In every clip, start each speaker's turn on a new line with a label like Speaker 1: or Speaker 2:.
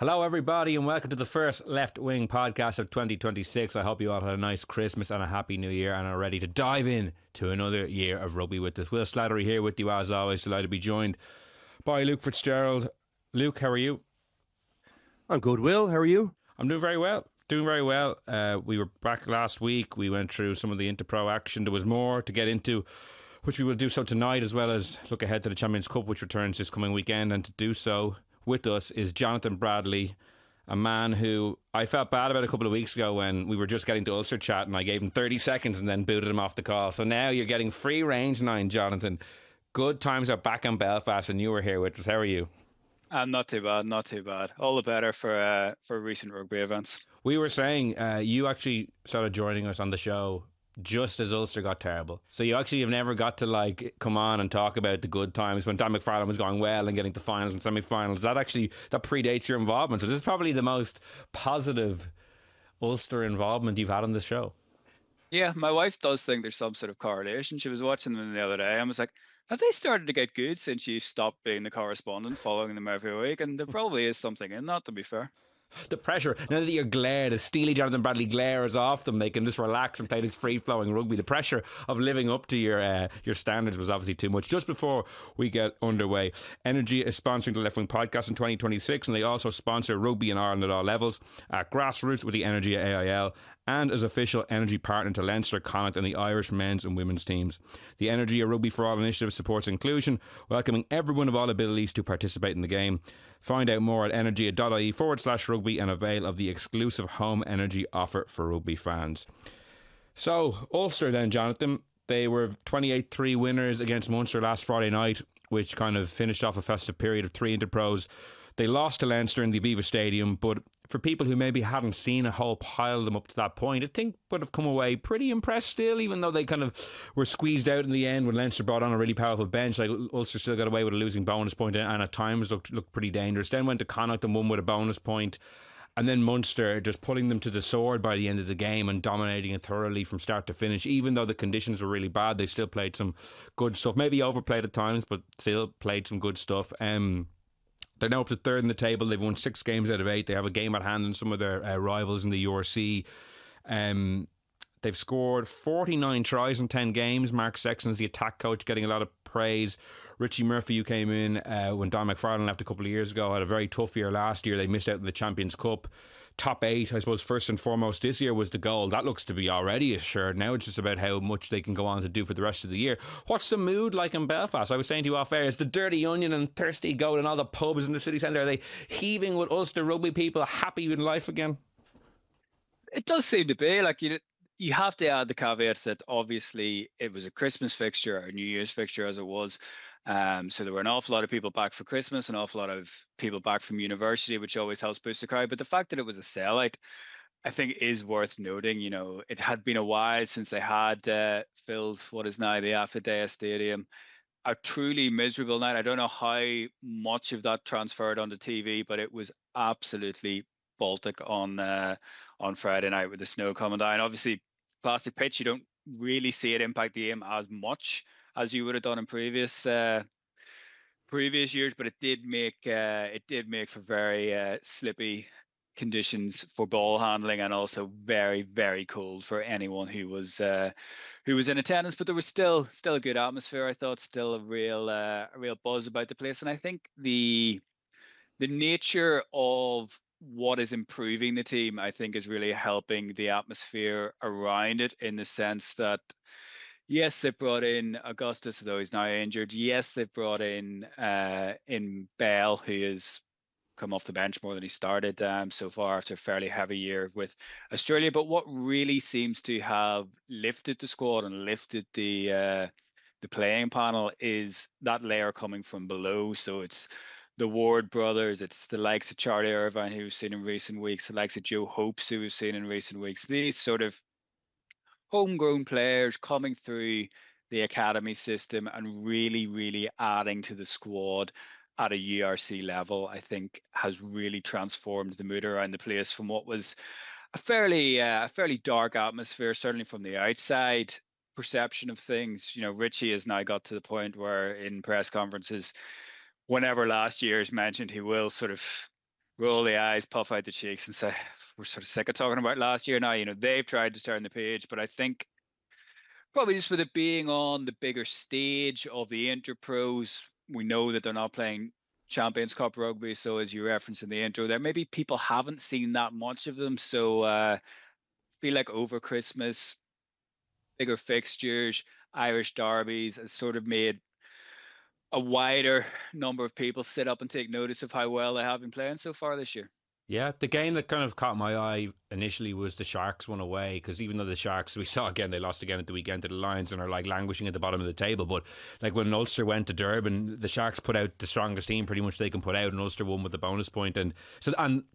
Speaker 1: Hello, everybody, and welcome to the first Left Wing podcast of 2026. I hope you all had a nice Christmas and a happy new year and are ready to dive in to another year of rugby with us. Will Slattery here with you, as always. Delighted to be joined by Luke Fitzgerald. Luke, how are you?
Speaker 2: I'm good, Will. How are you?
Speaker 1: I'm doing very well. Doing very well. We were back last week. We went through some of the Interpro action. There was more to get into, which we will do so tonight, as well as look ahead to the Champions Cup, which returns this coming weekend. And to do so with us is Jonathan Bradley, a man who I felt bad about a couple of weeks ago when we were just getting to Ulster chat and I gave him 30 seconds and then booted him off the call. So now you're getting free range 9, Jonathan. Good times are back in Belfast and you were here with us. How are you?
Speaker 3: Not too bad, not too bad. All the better for recent rugby events.
Speaker 1: We were saying you actually started joining us on the show just as Ulster got terrible. So you actually have never got to come on and talk about the good times when Dan McFarlane was going well and getting to finals and semi-finals. That predates your involvement. So this is probably the most positive Ulster involvement you've had on the show.
Speaker 3: Yeah, my wife does think there's some sort of correlation. She was watching them the other day and was like, have they started to get good since you stopped being the correspondent following them every week? And there probably is something in that, to be fair.
Speaker 1: The pressure, now that you're glare, the steely Jonathan Bradley glare is off them, they can just relax and play this free-flowing rugby. The pressure of living up to your standards was obviously too much. Just before we get underway, Energy is sponsoring the Left Wing podcast in 2026, and they also sponsor rugby in Ireland at all levels, at grassroots with the Energy AIL, and as official energy partner to Leinster, Connacht and the Irish men's and women's teams. The Energy, a Rugby for All initiative, supports inclusion, welcoming everyone of all abilities to participate in the game. Find out more at energy.ie/rugby and avail of the exclusive home energy offer for rugby fans. So, Ulster then, Jonathan, they were 28-3 winners against Munster last Friday night, which kind of finished off a festive period of 3 Interpros. They lost to Leinster in the Aviva Stadium, but for people who maybe hadn't seen a whole pile of them up to that point, I think would have come away pretty impressed still, even though they kind of were squeezed out in the end when Leinster brought on a really powerful bench. Like Ulster still got away with a losing bonus point and at times looked pretty dangerous. Then went to Connacht and won with a bonus point. And then Munster just putting them to the sword by the end of the game and dominating it thoroughly from start to finish. Even though the conditions were really bad, they still played some good stuff. Maybe overplayed at times, but still played some good stuff. They're now up to third in the table. They've won 6 games out of 8. They have a game at hand in some of their rivals in the URC. They've scored 49 tries in 10 games. Mark Sexton's the attack coach, getting a lot of praise. Richie Murphy, who came in when Don McFarlane left a couple of years ago, had a very tough year last year. They missed out in the Champions Cup. Top 8, I suppose, first and foremost this year was the goal. That looks to be already assured. Now it's just about how much they can go on to do for the rest of the year. What's the mood like in Belfast? I was saying to you off air, is the Dirty Onion and Thirsty Goat and all the pubs in the city centre, are they heaving with Ulster rugby people, happy in life again?
Speaker 3: It does seem to be. You have to add the caveat that obviously it was a Christmas fixture, a New Year's fixture as it was. So there were an awful lot of people back for Christmas, an awful lot of people back from university, which always helps boost the crowd. But the fact that it was a sellout, I think, is worth noting. You know, it had been a while since they had filled what is now the Affidea Stadium. A truly miserable night. I don't know how much of that transferred onto TV, but it was absolutely Baltic on Friday night with the snow coming down. Obviously, plastic pitch, you don't really see it impact the game as much as you would have done in previous years, but it did make for very slippy conditions for ball handling, and also very, very cold for anyone who was in attendance. But there was still a good atmosphere. I thought still a real buzz about the place, and I think the nature of what is improving the team, I think, is really helping the atmosphere around it, in the sense that, yes, they've brought in Augustus, though he's now injured. Yes, they've brought in Bell, who has come off the bench more than he started so far after a fairly heavy year with Australia. But what really seems to have lifted the squad and lifted the playing panel is that layer coming from below. So it's the Ward brothers, it's the likes of Charlie Irvine, who we've seen in recent weeks, the likes of Joe Hopes, who we've seen in recent weeks. These sort of homegrown players coming through the academy system and really, really adding to the squad at a URC level, I think, has really transformed the mood around the place from what was a fairly dark atmosphere, certainly from the outside perception of things. You know, Richie has now got to the point where in press conferences, whenever last year is mentioned, he will sort of roll the eyes, puff out the cheeks, and say, we're sort of sick of talking about last year now. They've tried to turn the page, but I think probably just with it being on the bigger stage of the Interpros, we know that they're not playing Champions Cup rugby. So as you referenced in the intro there, maybe people haven't seen that much of them. So feel like over Christmas, bigger fixtures, Irish derbies has sort of made a wider number of people sit up and take notice of how well they have been playing so far this year.
Speaker 1: Yeah, the game that kind of caught my eye initially was the Sharks one away, because even though the Sharks, we saw again, they lost again at the weekend to the Lions and are like languishing at the bottom of the table. But like when Ulster went to Durban, the Sharks put out the strongest team pretty much they can put out, and Ulster won with the bonus point. And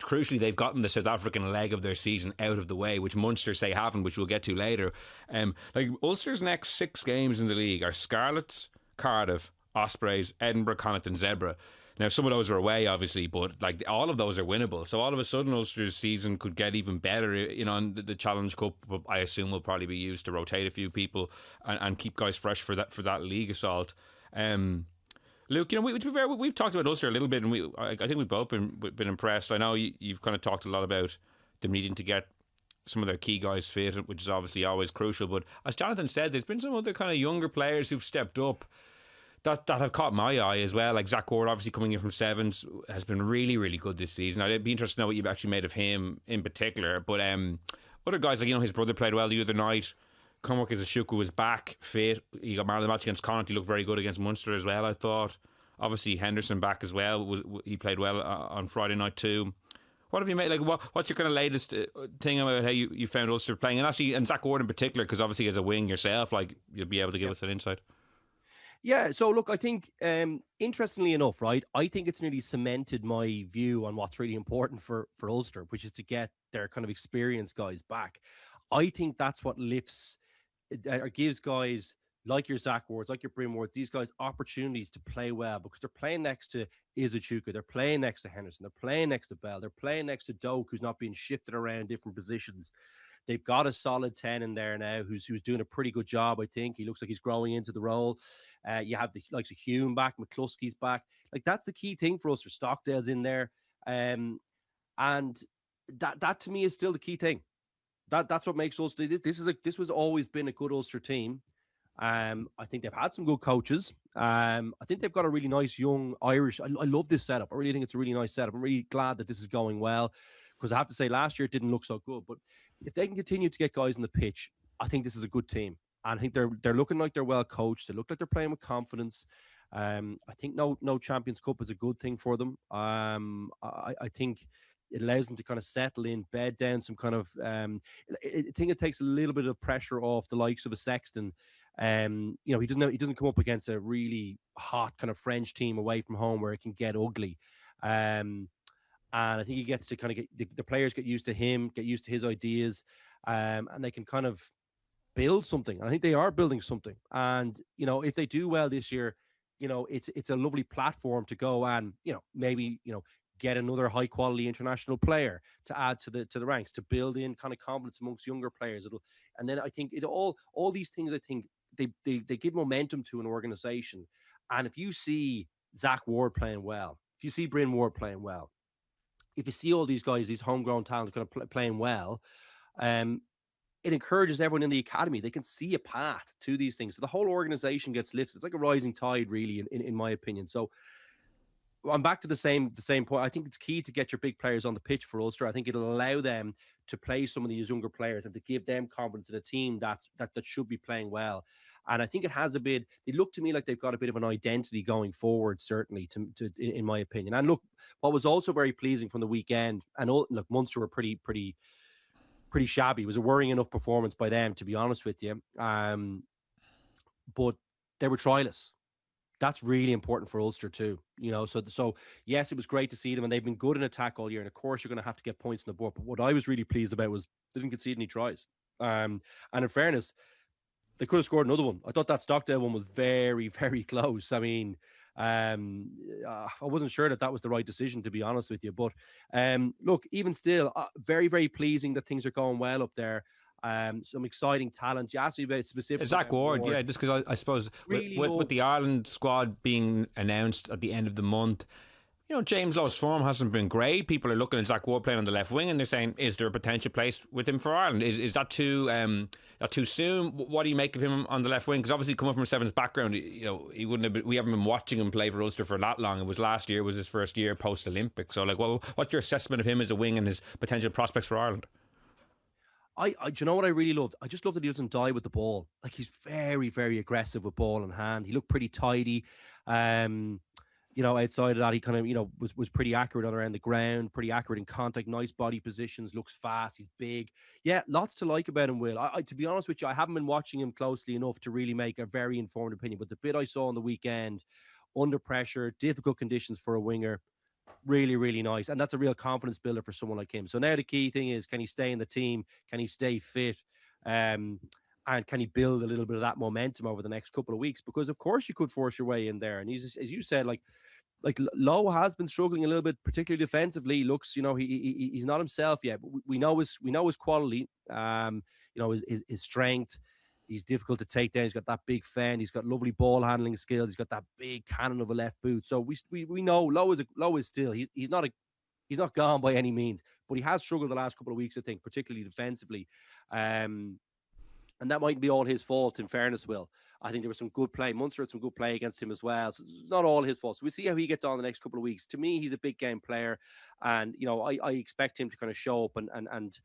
Speaker 1: crucially, they've gotten the South African leg of their season out of the way, which Munster say haven't, which we'll get to later. Like Ulster's next 6 games in the league are Scarlets, Cardiff, Ospreys, Edinburgh, Connacht, and Zebra. Now, some of those are away, obviously, but like all of those are winnable. So all of a sudden, Ulster's season could get even better. And the Challenge Cup, I assume, will probably be used to rotate a few people and keep guys fresh for that league assault. Luke, we've talked about Ulster a little bit, and I think we've both been impressed. I know you've kind of talked a lot about them needing to get some of their key guys fit, which is obviously always crucial. But as Jonathan said, there's been some other kind of younger players who've stepped up that have caught my eye as well. Like Zach Ward, obviously coming in from Sevens, has been really, really good this season. I'd be interested to know what you've actually made of him in particular. But other guys, like his brother played well the other night. Cormac Isashuku was back fit. He got man of the match against Connacht. He looked very good against Munster as well, I thought. Obviously Henderson back as well. He played well on Friday night too. What have you made? Like, what's your kind of latest thing about how you found Ulster playing, and Zach Ward in particular? Because obviously as a wing yourself, like you'll be able to give us an insight.
Speaker 2: Yeah, so look, I think, interestingly enough, right, I think it's nearly cemented my view on what's really important for Ulster, which is to get their kind of experienced guys back. I think that's what lifts or gives guys like your Zach Wards, like your Bryn Wards, these guys opportunities to play well, because they're playing next to Izachuka, they're playing next to Henderson, they're playing next to Bell, they're playing next to Doak, who's not being shifted around different positions. They've got a solid 10 in there now who's doing a pretty good job, I think. He looks like he's growing into the role. You have the likes of Hume back, McCluskey's back. Like, that's the key thing for us. For Stockdale's in there. And that to me is still the key thing. That's what makes Ulster. This was always been a good Ulster team. I think they've had some good coaches. I think they've got a really nice young Irish. I love this setup. I really think it's a really nice setup. I'm really glad that this is going well, because I have to say last year it didn't look so good. But if they can continue to get guys on the pitch, I think this is a good team. And I think they're looking like they're well coached. They look like they're playing with confidence. I think no Champions Cup is a good thing for them. I think it allows them to kind of settle in, bed down some kind of. I think it takes a little bit of pressure off the likes of a Sexton. He doesn't come up against a really hot kind of French team away from home where it can get ugly. And I think he gets to kind of get the players get used to him, get used to his ideas, and they can kind of build something. And I think they are building something. And if they do well this year, it's a lovely platform to go and maybe get another high quality international player to add to the ranks, to build in kind of confidence amongst younger players. And then I think all these things, I think they give momentum to an organization. And if you see Zach Ward playing well, if you see Bryn Ward playing well, if you see all these guys, these homegrown talent kind of playing well, it encourages everyone in the academy. They can see a path to these things. So the whole organization gets lifted. It's like a rising tide, really, in my opinion. So I'm back to the same point. I think it's key to get your big players on the pitch for Ulster. I think it'll allow them to play some of these younger players and to give them confidence in a team that should be playing well. And I think it has a bit. They look to me like they've got a bit of an identity going forward, certainly, in my opinion. And look, what was also very pleasing from the weekend, and look, Munster were pretty shabby. It was a worrying enough performance by them, to be honest with you. But they were trialists. That's really important for Ulster too, So yes, it was great to see them, and they've been good in attack all year. And of course, you're going to have to get points on the board. But what I was really pleased about was they didn't concede any tries. And in fairness, they could have scored another one. I thought that Stockdale one was very, very close. I mean, I wasn't sure that was the right decision, to be honest with you. But look, even still, very, very pleasing that things are going well up there. Some exciting talent. You asked me about specific
Speaker 1: Zach Ward, yeah, just because I suppose really with the Ireland squad being announced at the end of the month, James Lowe's form hasn't been great. People are looking at Zach Ward playing on the left wing, and they're saying, is there a potential place with him for Ireland? Is that too soon? What do you make of him on the left wing? Because obviously, coming from a sevens background, he wouldn't have been, we haven't been watching him play for Ulster for that long. It was last year, was his first year post Olympics. So, what's your assessment of him as a wing and his potential prospects for Ireland?
Speaker 2: Do you know what I really loved? I just love that he doesn't die with the ball. Like, he's very, very aggressive with ball in hand. He looked pretty tidy. Outside of that, he kind of, was pretty accurate on around the ground, pretty accurate in contact, nice body positions, looks fast, he's big. Yeah, lots to like about him, Will. To be honest with you, I haven't been watching him closely enough to really make a very informed opinion, but the bit I saw on the weekend, under pressure, difficult conditions for a winger, really, really nice. And that's a real confidence builder for someone like him. So now the key thing is, can he stay in the team? Can he stay fit? And can he build a little bit of that momentum over the next couple of weeks? Because of course you could force your way in there. And he's, as you said, like Lowe has been struggling a little bit, particularly defensively. Looks, he's not himself yet. But we know his quality. His strength. He's difficult to take down. He's got that big fend. He's got lovely ball handling skills. He's got that big cannon of a left boot. So we know Lowe is still he's not gone by any means, but he has struggled the last couple of weeks, I think, particularly defensively. And that mightn't be all his fault, in fairness, Will. I think there was some good play. Munster had some good play against him as well. So it's not all his fault. So we'll see how he gets on the next couple of weeks. To me, he's a big game player. And, I expect him to kind of show up and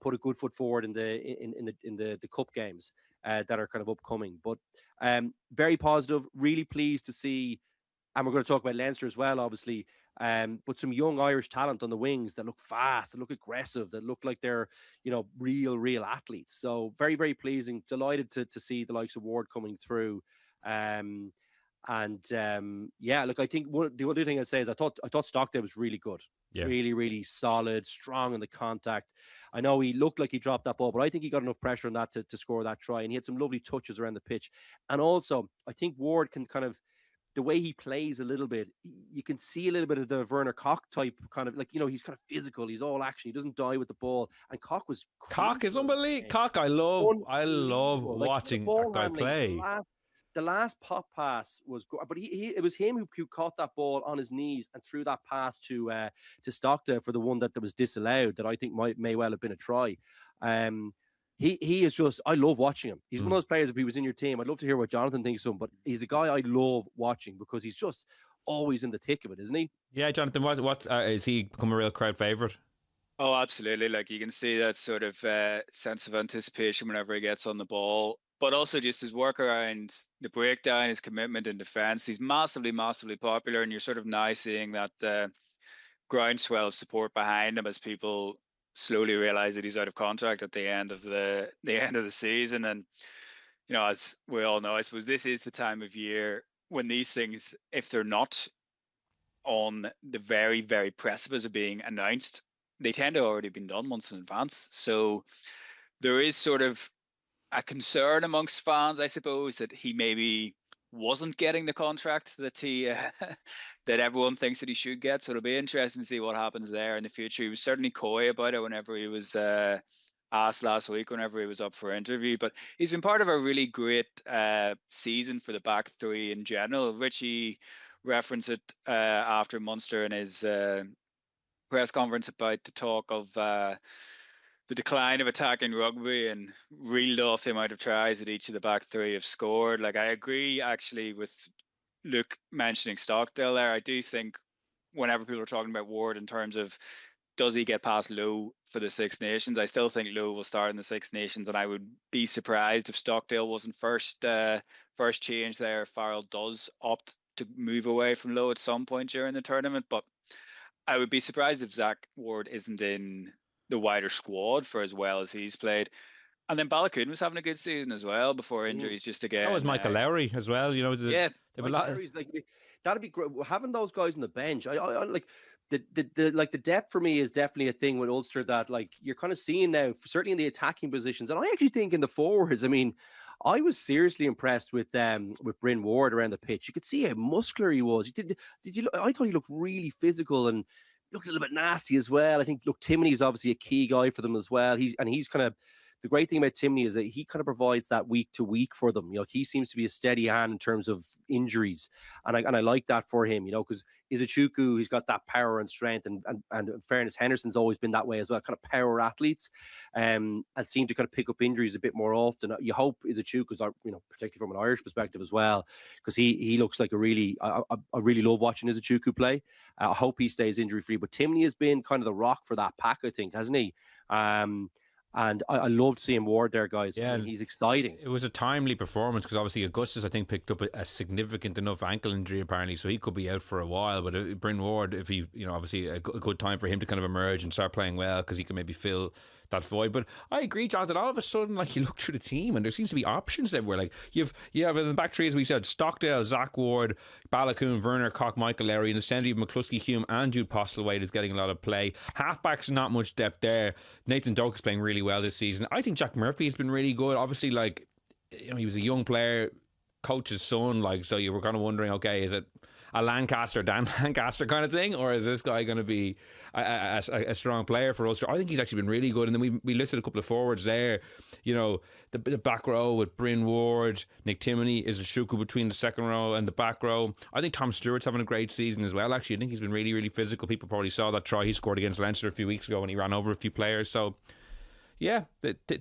Speaker 2: put a good foot forward in the cup games that are kind of upcoming. But very positive, really pleased to see. And we're going to talk about Leinster as well, obviously. But some young Irish talent on the wings that look fast, that look aggressive, that look like they're, real athletes. So very, very pleasing. Delighted to see the likes of Ward coming through. I think the other thing I'd say is I thought Stockdale was really good. Yeah. Really, really solid, strong in the contact. I know he looked like he dropped that ball, but I think he got enough pressure on that to score that try. And he had some lovely touches around the pitch. And also, I think Ward can kind of, the way he plays a little bit, you can see a little bit of the Werner Koch type kind of, like, he's kind of physical. He's all action. He doesn't die with the ball. And Koch
Speaker 1: is unbelievable. Koch, I love watching that guy play.
Speaker 2: The last pop pass was good, but it was him who caught that ball on his knees and threw that pass to Stockdale for the one that was disallowed, that I think may well have been a try. He is just, I love watching him. He's one of those players, if he was in your team, I'd love to hear what Jonathan thinks of him, but he's a guy I love watching because he's just always in the thick of it, isn't he?
Speaker 1: Yeah, Jonathan, what is he become a real crowd favourite?
Speaker 3: Oh, absolutely. Like, you can see that sort of sense of anticipation whenever he gets on the ball, but also just his work around the breakdown, his commitment in defence. He's massively, massively popular, and you're sort of now seeing that groundswell of support behind him as people slowly realize that he's out of contract at the end of the end of the season. And as we all know, I suppose this is the time of year when these things, if they're not on the very, very precipice of being announced, they tend to already been done months in advance. So there is sort of a concern amongst fans, I suppose, that he maybe wasn't getting the contract that he that everyone thinks that he should get. So it'll be interesting to see what happens there in the future. He was certainly coy about it whenever he was asked last week, whenever he was up for interview. But he's been part of a really great season for the back three in general. Richie referenced it after Munster in his press conference about the talk of the decline of attacking rugby, and reeled off the amount of tries that each of the back three have scored. Like, I agree actually with Luke mentioning Stockdale there. I do think whenever people are talking about Ward in terms of does he get past Lowe for the Six Nations, I still think Lowe will start in the Six Nations, and I would be surprised if Stockdale wasn't first change there. Farrell does opt to move away from Lowe at some point during the tournament, but I would be surprised if Zach Ward isn't in the wider squad for as well as he's played. And then Balogun was having a good season as well before injuries, just again.
Speaker 1: So was Michael Lowry as well.
Speaker 2: Yeah, that'd be great. Having those guys on the bench, I like the depth for me is definitely a thing with Ulster that, like, you're kind of seeing now, certainly in the attacking positions, and I actually think in the forwards. I mean, I was seriously impressed with Bryn Ward around the pitch. You could see how muscular he was. I thought he looked really physical and looked a little bit nasty as well. I think, Timoney's obviously a key guy for them as well. He's kind of the great thing about Timney is that he kind of provides that week to week for them. He seems to be a steady hand in terms of injuries, and I like that for him. Because Izuchuku, he's got that power and strength, and in fairness, Henderson's always been that way as well, kind of power athletes, and seem to kind of pick up injuries a bit more often. You hope Izuchuku's, particularly from an Irish perspective as well, because he looks like I really love watching Izuchuku play. I hope he stays injury free. But Timney has been kind of the rock for that pack, I think, hasn't he? And I loved seeing Ward there, guys.
Speaker 1: Yeah,
Speaker 2: he's exciting.
Speaker 1: It was a timely performance because obviously Augustus, I think, picked up a significant enough ankle injury apparently, so he could be out for a while. But Bryn Ward, if he, obviously a good time for him to kind of emerge and start playing well because he can maybe fill that void. But I agree, Jonathan. All of a sudden, you look through the team and there seems to be options everywhere. You have in the back three, as we said, Stockdale, Zach Ward, Balakoon, Werner, Koch, Michael Lowry. In the centre, you have McCluskey, Hume, and Jude Postlewaite is getting a lot of play. Halfbacks, not much depth there. Nathan Doak is playing really well this season. I think Jack Murphy has been really good. Obviously, he was a young player, coach's son. So you were kind of wondering, okay, is it a Dan Lancaster kind of thing, or is this guy going to be a strong player for Ulster? I think he's actually been really good. And then we listed a couple of forwards there. The back row with Bryn Ward, Nick Timoney, Izuchuku between the second row and the back row. I think Tom Stewart's having a great season as well. Actually, I think he's been really, really physical. People probably saw that try he scored against Leinster a few weeks ago when he ran over a few players. So yeah,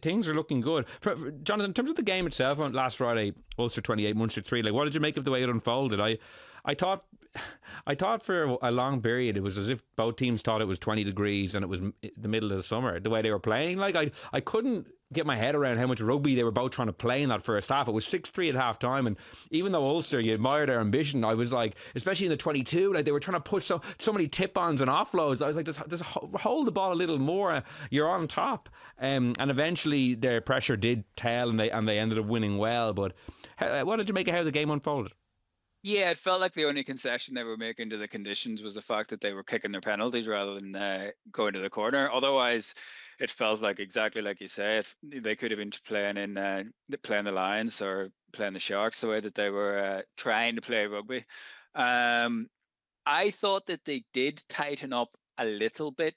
Speaker 1: things are looking good. For Jonathan, in terms of the game itself on last Friday, Ulster 28, Munster 3, what did you make of the way it unfolded? I thought for a long period it was as if both teams thought it was 20 degrees and it was the middle of the summer, the way they were playing. I couldn't get my head around how much rugby they were both trying to play in that first half. It was 6-3 at half time, and even though Ulster, you admire their ambition, I was especially in the 22, they were trying to push so many tip-ons and offloads. I was just hold the ball a little more, you're on top. And eventually their pressure did tell, and they ended up winning well. But what did you make of how the game unfolded?
Speaker 3: Yeah, it felt like the only concession they were making to the conditions was the fact that they were kicking their penalties rather than going to the corner. Otherwise, it felt like exactly like you say. If they could have been playing the Lions or playing the Sharks the way that they were trying to play rugby. I thought that they did tighten up a little bit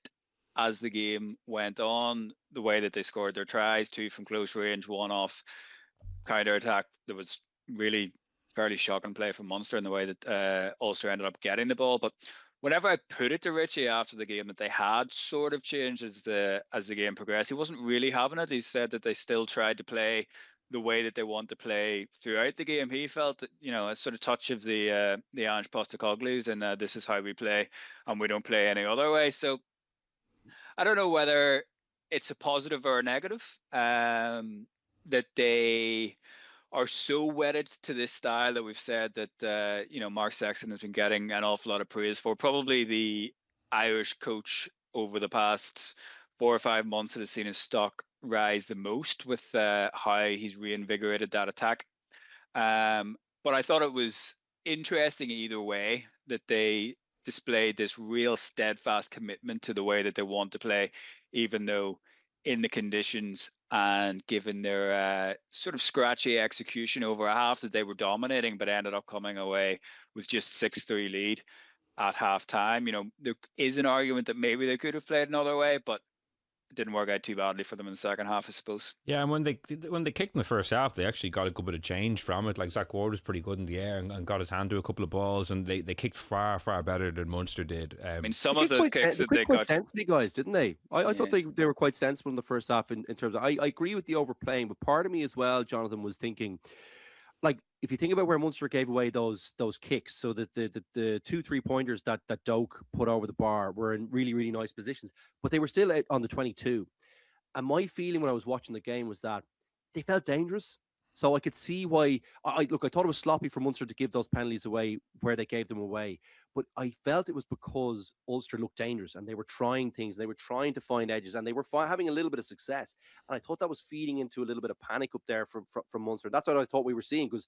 Speaker 3: as the game went on. The way that they scored their tries, 2 from close range, 1 off counter attack. There was really fairly shocking play from Munster in the way that Ulster ended up getting the ball. But whenever I put it to Richie after the game that they had sort of changed as the game progressed, he wasn't really having it. He said that they still tried to play the way that they want to play throughout the game. He felt that, a sort of touch of the Ange Postecoglou's and this is how we play and we don't play any other way. So I don't know whether it's a positive or a negative that they are so wedded to this style that we've said that Mark Sexton has been getting an awful lot of praise for. Probably the Irish coach over the past 4 or 5 months that has seen his stock rise the most with how he's reinvigorated that attack. But I thought it was interesting either way that they displayed this real steadfast commitment to the way that they want to play, even though in the conditions and given their sort of scratchy execution over a half that they were dominating, but ended up coming away with just 6-3 lead at half time. There is an argument that maybe they could have played another way, but it didn't work out too badly for them in the second half, I suppose.
Speaker 1: Yeah, and when they kicked in the first half, they actually got a good bit of change from it. Zach Ward was pretty good in the air and got his hand to a couple of balls, and they kicked far, far better than Munster did.
Speaker 3: Some of those kicks that they got
Speaker 2: sensibly, guys, didn't they? I thought they were quite sensible in the first half in terms of. I agree with the overplaying, but part of me as well, Jonathan, was thinking, if you think about where Munster gave away those kicks, so that the 2 3-pointers that Doak put over the bar were in really, really nice positions, but they were still out on the 22. And my feeling when I was watching the game was that they felt dangerous. So I could see why. I thought it was sloppy for Munster to give those penalties away where they gave them away, but I felt it was because Ulster looked dangerous and they were trying things, and they were trying to find edges, and they were having a little bit of success. And I thought that was feeding into a little bit of panic up there from Munster. That's what I thought we were seeing, because,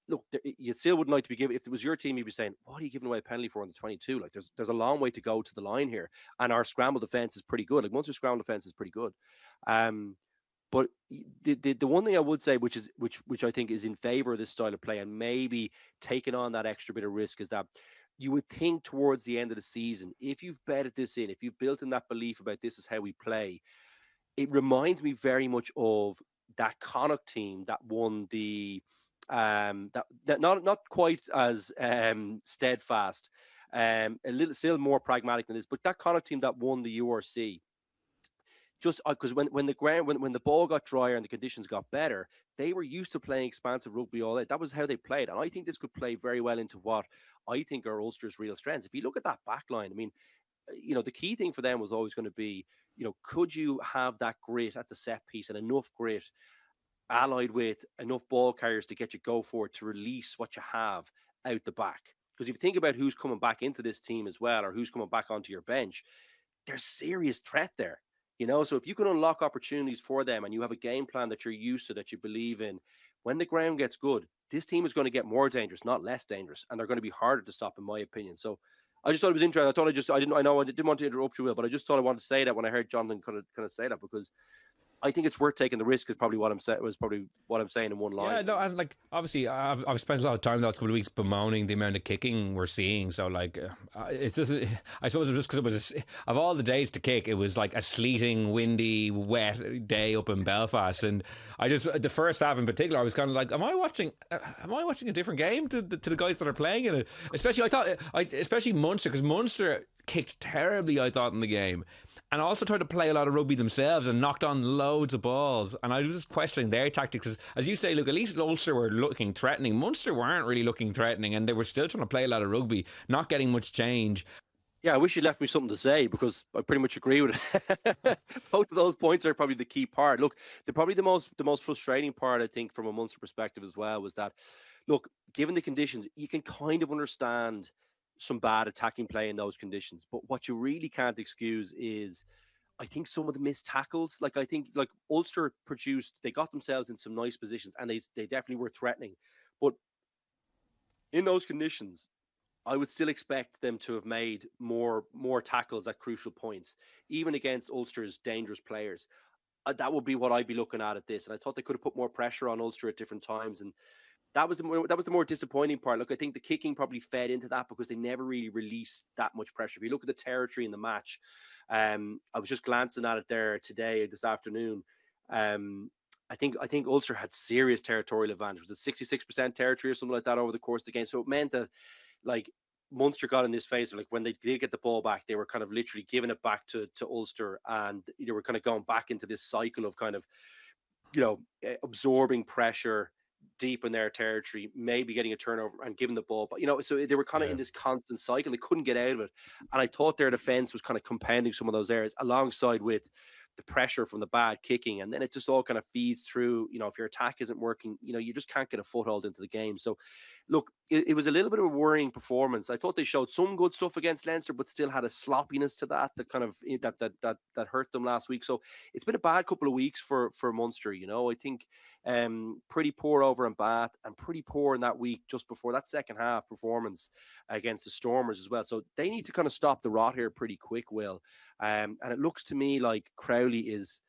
Speaker 2: look, you still wouldn't like to be giving. If it was your team, you'd be saying, "What are you giving away a penalty for on the 22?" There's a long way to go to the line here, and our scramble defense is pretty good. Munster's scramble defense is pretty good. But the one thing I would say, which I think is in favor of this style of play and maybe taking on that extra bit of risk, is that you would think towards the end of the season, if you've betted this in, if you've built in that belief about this is how we play, it reminds me very much of that Connacht team that won the that not quite as steadfast, a little still more pragmatic than this, but that Connacht team that won the URC. Just because when the ground when the ball got drier and the conditions got better, they were used to playing expansive rugby all day. That was how they played, and I think this could play very well into what I think are Ulster's real strengths. If you look at that back line, I mean, the key thing for them was always going to be, could you have that grit at the set piece and enough grit allied with enough ball carriers to get you go forward to release what you have out the back? Because if you think about who's coming back into this team as well, or who's coming back onto your bench, there's serious threat there. So if you can unlock opportunities for them and you have a game plan that you're used to, that you believe in, when the ground gets good, this team is going to get more dangerous, not less dangerous, and they're going to be harder to stop, in my opinion. So I just thought it was interesting. I didn't want to interrupt you, Will, but I just thought I wanted to say that when I heard Jonathan kind of say that, because I think it's worth taking the risk. Is probably what I'm saying in one line.
Speaker 1: Yeah, no, and obviously I've spent a lot of time the last couple of weeks bemoaning the amount of kicking we're seeing. So it's just, I suppose it was just because it was of all the days to kick, it was like a sleeting, windy, wet day up in Belfast, and the first half in particular, I was kind of like, am I watching a different game to the guys that are playing in it? Especially Munster, because Munster kicked terribly, I thought, in the game. And also tried to play a lot of rugby themselves and knocked on loads of balls. And I was just questioning their tactics. Because, as you say, look, at least Ulster were looking threatening. Munster weren't really looking threatening, and they were still trying to play a lot of rugby, not getting much change.
Speaker 2: Yeah, I wish you left me something to say, because I pretty much agree with it. Both of those points are probably the key part. Look, the most frustrating part, I think, from a Munster perspective as well, was that, look, given the conditions, you can kind of understand some bad attacking play in those conditions. But what you really can't excuse is, I think, some of the missed tackles. I think Ulster they got themselves in some nice positions, and they definitely were threatening. But in those conditions, I would still expect them to have made more tackles at crucial points, even against Ulster's dangerous players. That would be what I'd be looking at this. And I thought they could have put more pressure on Ulster at different times. And that was the more disappointing part. Look, I think the kicking probably fed into that, because they never really released that much pressure. If you look at the territory in the match, I was just glancing at it there this afternoon. I think Ulster had serious territorial advantage. Was it 66% territory or something like that over the course of the game? So it meant that, Munster got in this phase of, when they did get the ball back, they were kind of literally giving it back to Ulster, and they were kind of going back into this cycle of kind of, absorbing pressure deep in their territory, maybe getting a turnover and giving the ball. But, so they were kind of in this constant cycle. They couldn't get out of it. And I thought their defense was kind of compounding some of those areas alongside with the pressure from the bad kicking. And then it just all kind of feeds through, if your attack isn't working, you just can't get a foothold into the game. So, look, it was a little bit of a worrying performance. I thought they showed some good stuff against Leinster, but still had a sloppiness to that kind of that hurt them last week. So it's been a bad couple of weeks for Munster. I think pretty poor over in Bath, and pretty poor in that week just before that second half performance against the Stormers as well. So they need to kind of stop the rot here pretty quick, Will. And it looks to me like Crowley is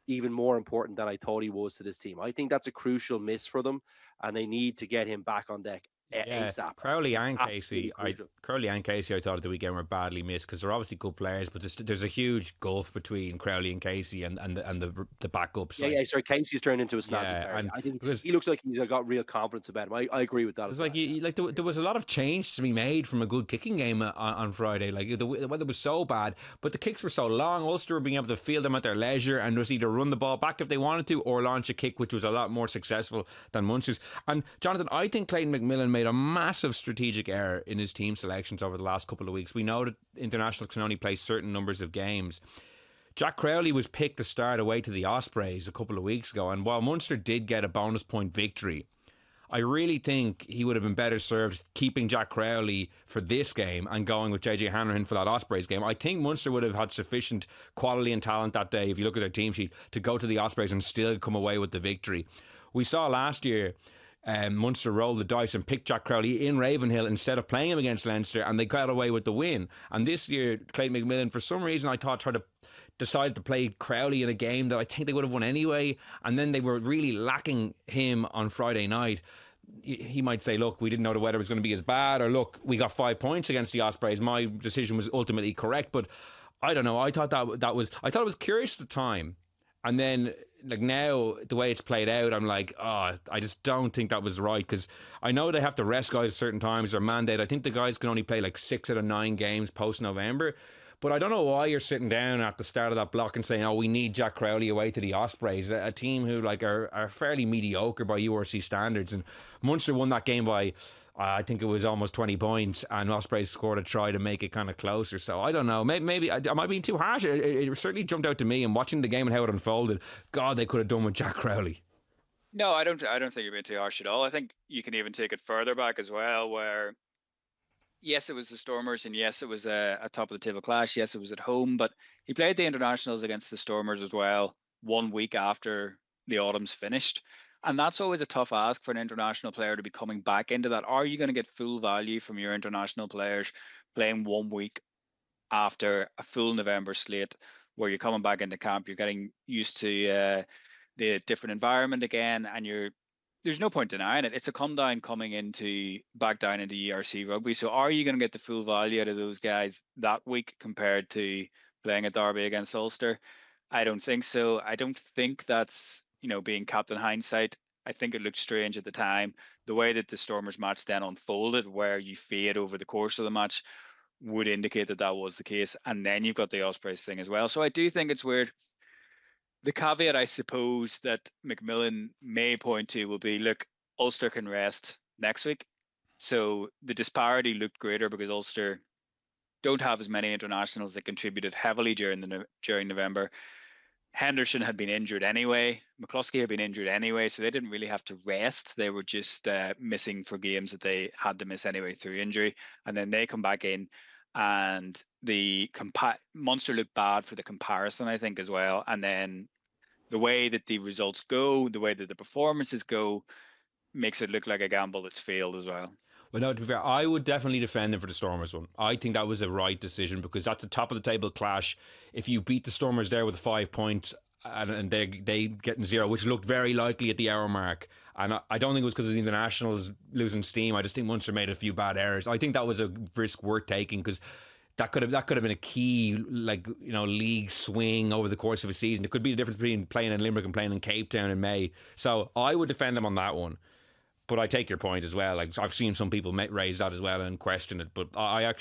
Speaker 2: even more important than I thought he was to this team. I think that's a crucial miss for them, and they need to get him back on deck ASAP.
Speaker 1: Crowley and Casey, I thought at the weekend were badly missed, because they're obviously good players, but there's a huge gulf between Crowley and Casey and the backups.
Speaker 2: Sorry, Casey's turned into a snazzy player. And I think he looks like he's got real confidence about him. I agree with that.
Speaker 1: It's there was a lot of change to be made from a good kicking game on Friday. The weather was so bad, but the kicks were so long. Ulster were being able to field them at their leisure and just either run the ball back if they wanted to, or launch a kick, which was a lot more successful than Munster's. And Jonathan, I think Clayton McMillan made a massive strategic error in his team selections over the last couple of weeks. We know that internationals can only play certain numbers of games. Jack Crowley was picked to start away to the Ospreys a couple of weeks ago, and while Munster did get a bonus point victory, I really think he would have been better served keeping Jack Crowley for this game and going with JJ Hanrahan for that Ospreys game. I think Munster would have had sufficient quality and talent that day, if you look at their team sheet, to go to the Ospreys and still come away with the victory. We saw last year Munster rolled the dice and picked Jack Crowley in Ravenhill instead of playing him against Leinster, and they got away with the win. And this year, Clayton McMillan, for some reason, I thought, decided to play Crowley in a game that I think they would have won anyway, and then they were really lacking him on Friday night. He might say, look, we didn't know the weather was going to be as bad, or look, we got 5 points against the Ospreys. My decision was ultimately correct, but I don't know. I thought it was curious at the time. And then, like now, the way it's played out, I'm like, oh, I just don't think that was right, because I know they have to rest guys at certain times. Their mandate. I think the guys can only play like 6 out of 9 games post November. But I don't know why you're sitting down at the start of that block and saying, "Oh, we need Jack Crowley away to the Ospreys," a team who like are fairly mediocre by URC standards. And Munster won that game by, I think it was almost 20 points, and Ospreys scored a try to make it kind of closer. So I don't know. Maybe am I being too harsh? It certainly jumped out to me, and watching the game and how it unfolded, God, they could have done with Jack Crowley.
Speaker 3: No, I don't think you're being too harsh at all. I think you can even take it further back as well, where yes, it was the Stormers, and yes, it was a top of the table clash. Yes, it was at home, but he played the internationals against the Stormers as well 1 week after the autumn's finished. And that's always a tough ask for an international player to be coming back into that. Are you going to get full value from your international players playing 1 week after a full November slate where you're coming back into camp? You're getting used to the different environment again, and there's no point denying it. It's a come down coming into back down into ERC rugby. So are you going to get the full value out of those guys that week compared to playing a derby against Ulster? I don't think so. I don't think that's, being captain hindsight. I think it looked strange at the time. The way that the Stormers match then unfolded, where you fade over the course of the match, would indicate that that was the case. And then you've got the Ospreys thing as well. So I do think it's weird. The caveat, I suppose, that McMillan may point to will be, look, Ulster can rest next week. So the disparity looked greater because Ulster don't have as many internationals that contributed heavily during November. Henderson had been injured anyway. McCluskey had been injured anyway, so they didn't really have to rest. They were just missing for games that they had to miss anyway through injury. And then they come back in, and the Munster looked bad for the comparison, I think, as well. And then the way that the results go, the way that the performances go, makes it look like a gamble that's failed as well.
Speaker 1: Well, no, to be fair, I would definitely defend them for the Stormers one. I think that was a right decision, because that's a top of the table clash. If you beat the Stormers there with 5 points and they getting 0, which looked very likely at the hour mark, and I don't think it was because of the internationals losing steam. I just think Munster made a few bad errors. I think that was a risk worth taking, because that could have been a key, league swing over the course of a season. It could be the difference between playing in Limerick and playing in Cape Town in May. So I would defend them on that one. But I take your point as well. Like, I've seen some people raise that as well and question it. But I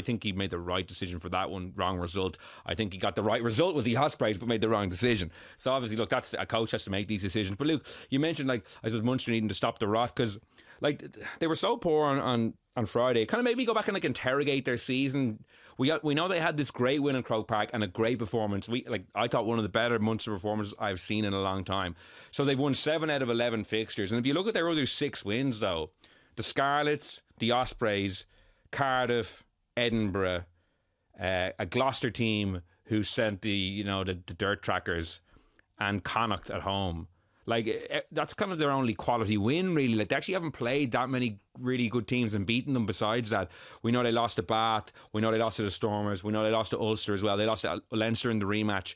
Speaker 1: think he made the right decision for that one. Wrong result. I think he got the right result with the Ospreys, but made the wrong decision. So obviously, look, that's a coach has to make these decisions. But Luke, you mentioned, I suppose Munster needing to stop the rot, because they were so poor on Friday. It kind of made me go back and interrogate their season. We know they had this great win in Croke Park and a great performance. I thought one of the better Munster performances I've seen in a long time. So they've won 7 out of 11 fixtures. And if you look at their other 6 wins, though, the Scarlets, the Ospreys, Cardiff, Edinburgh, a Gloucester team who sent the dirt trackers, and Connacht at home. That's kind of their only quality win, really. They actually haven't played that many really good teams and beaten them besides that. We know they lost to Bath. We know they lost to the Stormers. We know they lost to Ulster as well. They lost to Leinster in the rematch.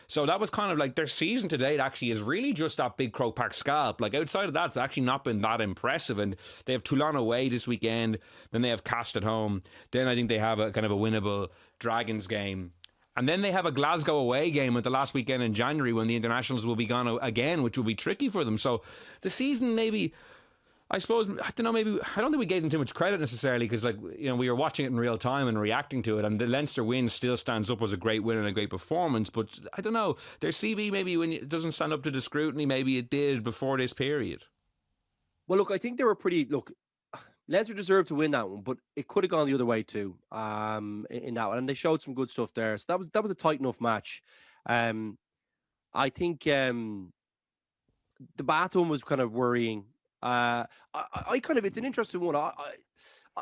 Speaker 1: So that was kind of their season to date actually is really just that big Croke Park scalp. Outside of that, it's actually not been that impressive. And they have Toulon away this weekend. Then they have Cast at home. Then I think they have a kind of a winnable Dragons game. And then they have a Glasgow away game at the last weekend in January when the internationals will be gone again, which will be tricky for them. So the season maybe, I suppose, I don't know, maybe, I don't think we gave them too much credit necessarily, because we were watching it in real time and reacting to it. And the Leinster win still stands up as a great win and a great performance. But I don't know, their CB maybe when it doesn't stand up to the scrutiny, maybe it did before this period.
Speaker 2: Well, look, I think they were Leinster deserved to win that one, but it could have gone the other way too. In that one, and they showed some good stuff there. So that was a tight enough match. I think the Bath one was kind of worrying. It's an interesting one.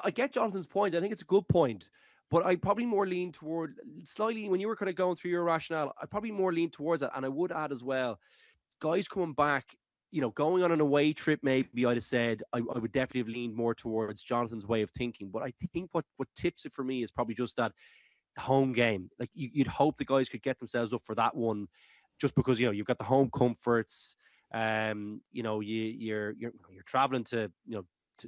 Speaker 2: I get Jonathan's point. I think it's a good point, but I probably more lean toward slightly when you were kind of going through your rationale. I probably more lean towards that, and I would add as well, guys coming back. Going on an away trip, maybe I'd have said I would definitely have leaned more towards Jonathan's way of thinking. But I think what tips it for me is probably just that home game. You'd hope the guys could get themselves up for that one, just because you've got the home comforts. You're traveling to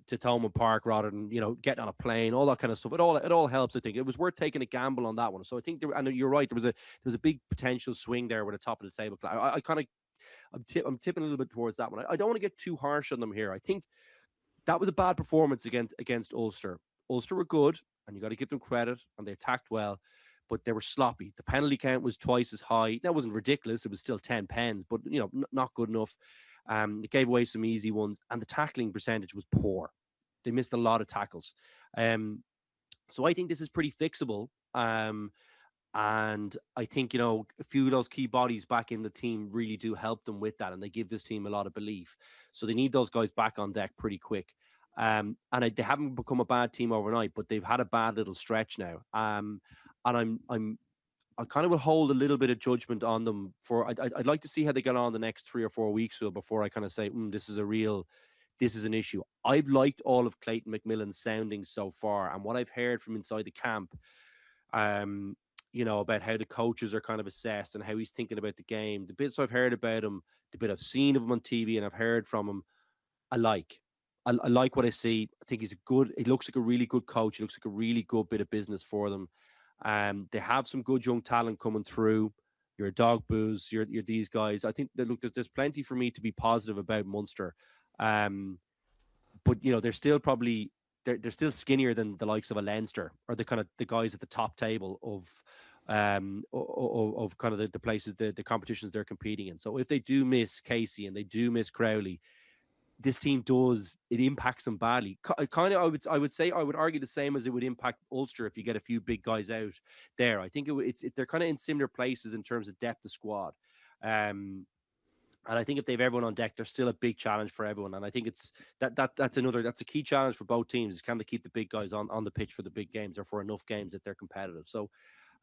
Speaker 2: to Thomond Park rather than getting on a plane, all that kind of stuff. It all helps. I think it was worth taking a gamble on that one. So I think and you're right. There was a big potential swing there with the top of the table. I'm tipping a little bit towards that one. I don't want to get too harsh on them here. I think that was a bad performance against Ulster. Ulster were good, and you got to give them credit, and they attacked well, but they were sloppy. The penalty count was twice as high. That wasn't ridiculous. It was still 10 pens, but not good enough. They gave away some easy ones, and the tackling percentage was poor. They missed a lot of tackles. So I think this is pretty fixable. And I think, a few of those key bodies back in the team really do help them with that. And they give this team a lot of belief. So they need those guys back on deck pretty quick. And they haven't become a bad team overnight, but they've had a bad little stretch now. And I kind of will hold a little bit of judgment on them I'd like to see how they get on the next 3 or 4 weeks before I kind of say, this is an issue. I've liked all of Clayton McMillan's soundings so far. And what I've heard from inside the camp, about how the coaches are kind of assessed and how he's thinking about the game. The bits I've heard about him, the bit I've seen of him on TV and I've heard from him, I like. I like what I see. I think he looks like a really good coach. He looks like a really good bit of business for them. They have some good young talent coming through. You're Dog Booze, you're these guys. I think that there's plenty for me to be positive about Munster. But they're still probably they're still skinnier than the likes of a Leinster or the guys at the top table of kind of the places, the competitions they're competing in. So if they do miss Casey and they do miss Crowley, this team it impacts them badly. Kind of, I would argue the same as it would impact Ulster if you get a few big guys out there. I think they're kind of in similar places in terms of depth of squad. And I think if they've everyone on deck, there's still a big challenge for everyone. And I think that's a key challenge for both teams. Is can they keep the big guys on the pitch for the big games or for enough games that they're competitive? So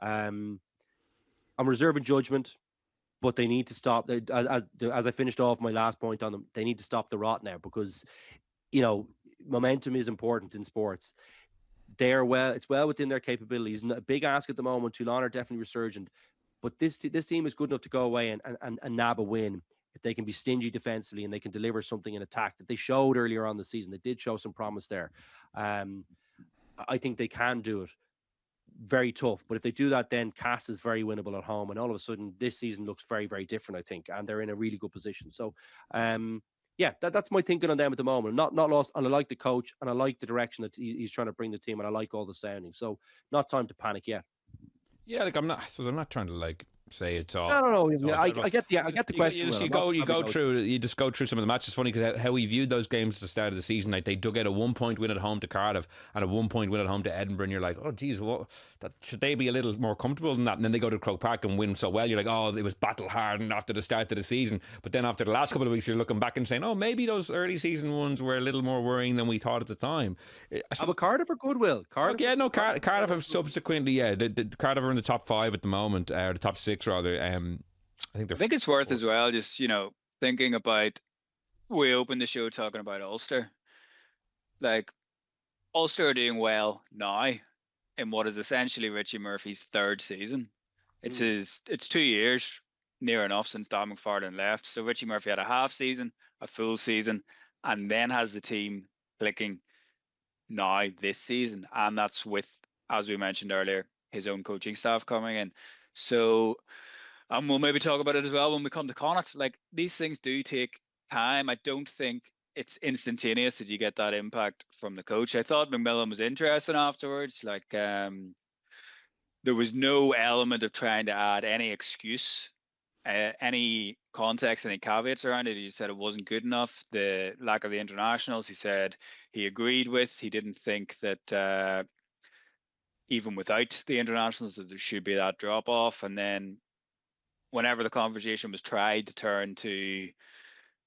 Speaker 2: I'm reserving judgment, but they need to stop. As I finished off my last point on them, they need to stop the rot now because, momentum is important in sports. It's well within their capabilities. A big ask at the moment. Toulon are definitely resurgent, but this team is good enough to go away and nab a win if they can be stingy defensively and they can deliver something in attack that they showed earlier on the season. They did show some promise there. I think they can do it. Very tough, but if they do that, then Cass is very winnable at home, and all of a sudden this season looks very, very different, I think, and they're in a really good position. So that's my thinking on them at the moment. Not lost, and I like the coach and I like the direction that he's trying to bring the team, and I like all the sounding. So not time to panic yet.
Speaker 1: Yeah, I'm not trying to say it's all.
Speaker 2: No. I get the question.
Speaker 1: You just go through some of the matches. It's funny because how we viewed those games at the start of the season. Like they dug out a 1-point win at home to Cardiff and a 1-point win at home to Edinburgh, and you're like, oh geez, should they be a little more comfortable than that? And then they go to Croke Park and win so well. You're like, oh, it was battle hardened after the start of the season. But then after the last couple of weeks, you're looking back and saying, oh, maybe those early season ones were a little more worrying than we thought at the time.
Speaker 2: But Cardiff or Goodwill?
Speaker 1: Cardiff have subsequently, the Cardiff are in the top 5 at the moment, or the top 6 rather. I think
Speaker 3: it's worth as well, just thinking about. We opened the show talking about Ulster. Like Ulster are doing well now in what is essentially Richie Murphy's 3rd season. It's 2 years near enough since Don McFarlane left. So Richie Murphy had a half season, a full season, and then has the team clicking now this season, and that's with, as we mentioned earlier, his own coaching staff coming in. So we'll maybe talk about it as well when we come to Connacht. Like these things do take time. I don't think it's instantaneous that you get that impact from the coach. I thought McMillan was interesting afterwards. Like there was no element of trying to add any excuse, any context, any caveats around it. He said it wasn't good enough. The lack of the internationals, he said he agreed with. He didn't think that even without the internationals that there should be that drop off. And then whenever the conversation was tried to turn to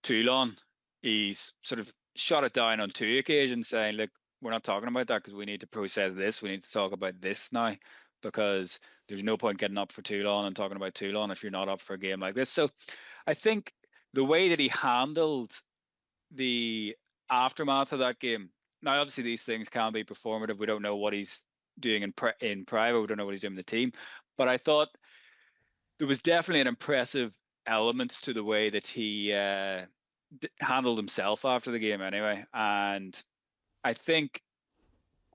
Speaker 3: Toulon, he's sort of shot it down on 2 occasions, saying, look, we're not talking about that because we need to process this. We need to talk about this now, because there's no point getting up for Toulon and talking about Toulon if you're not up for a game like this. So I think the way that he handled the aftermath of that game, now obviously these things can be performative. We don't know what he's doing in private. We don't know what he's doing with the team. But I thought there was definitely an impressive element to the way that he handled himself after the game anyway. And I think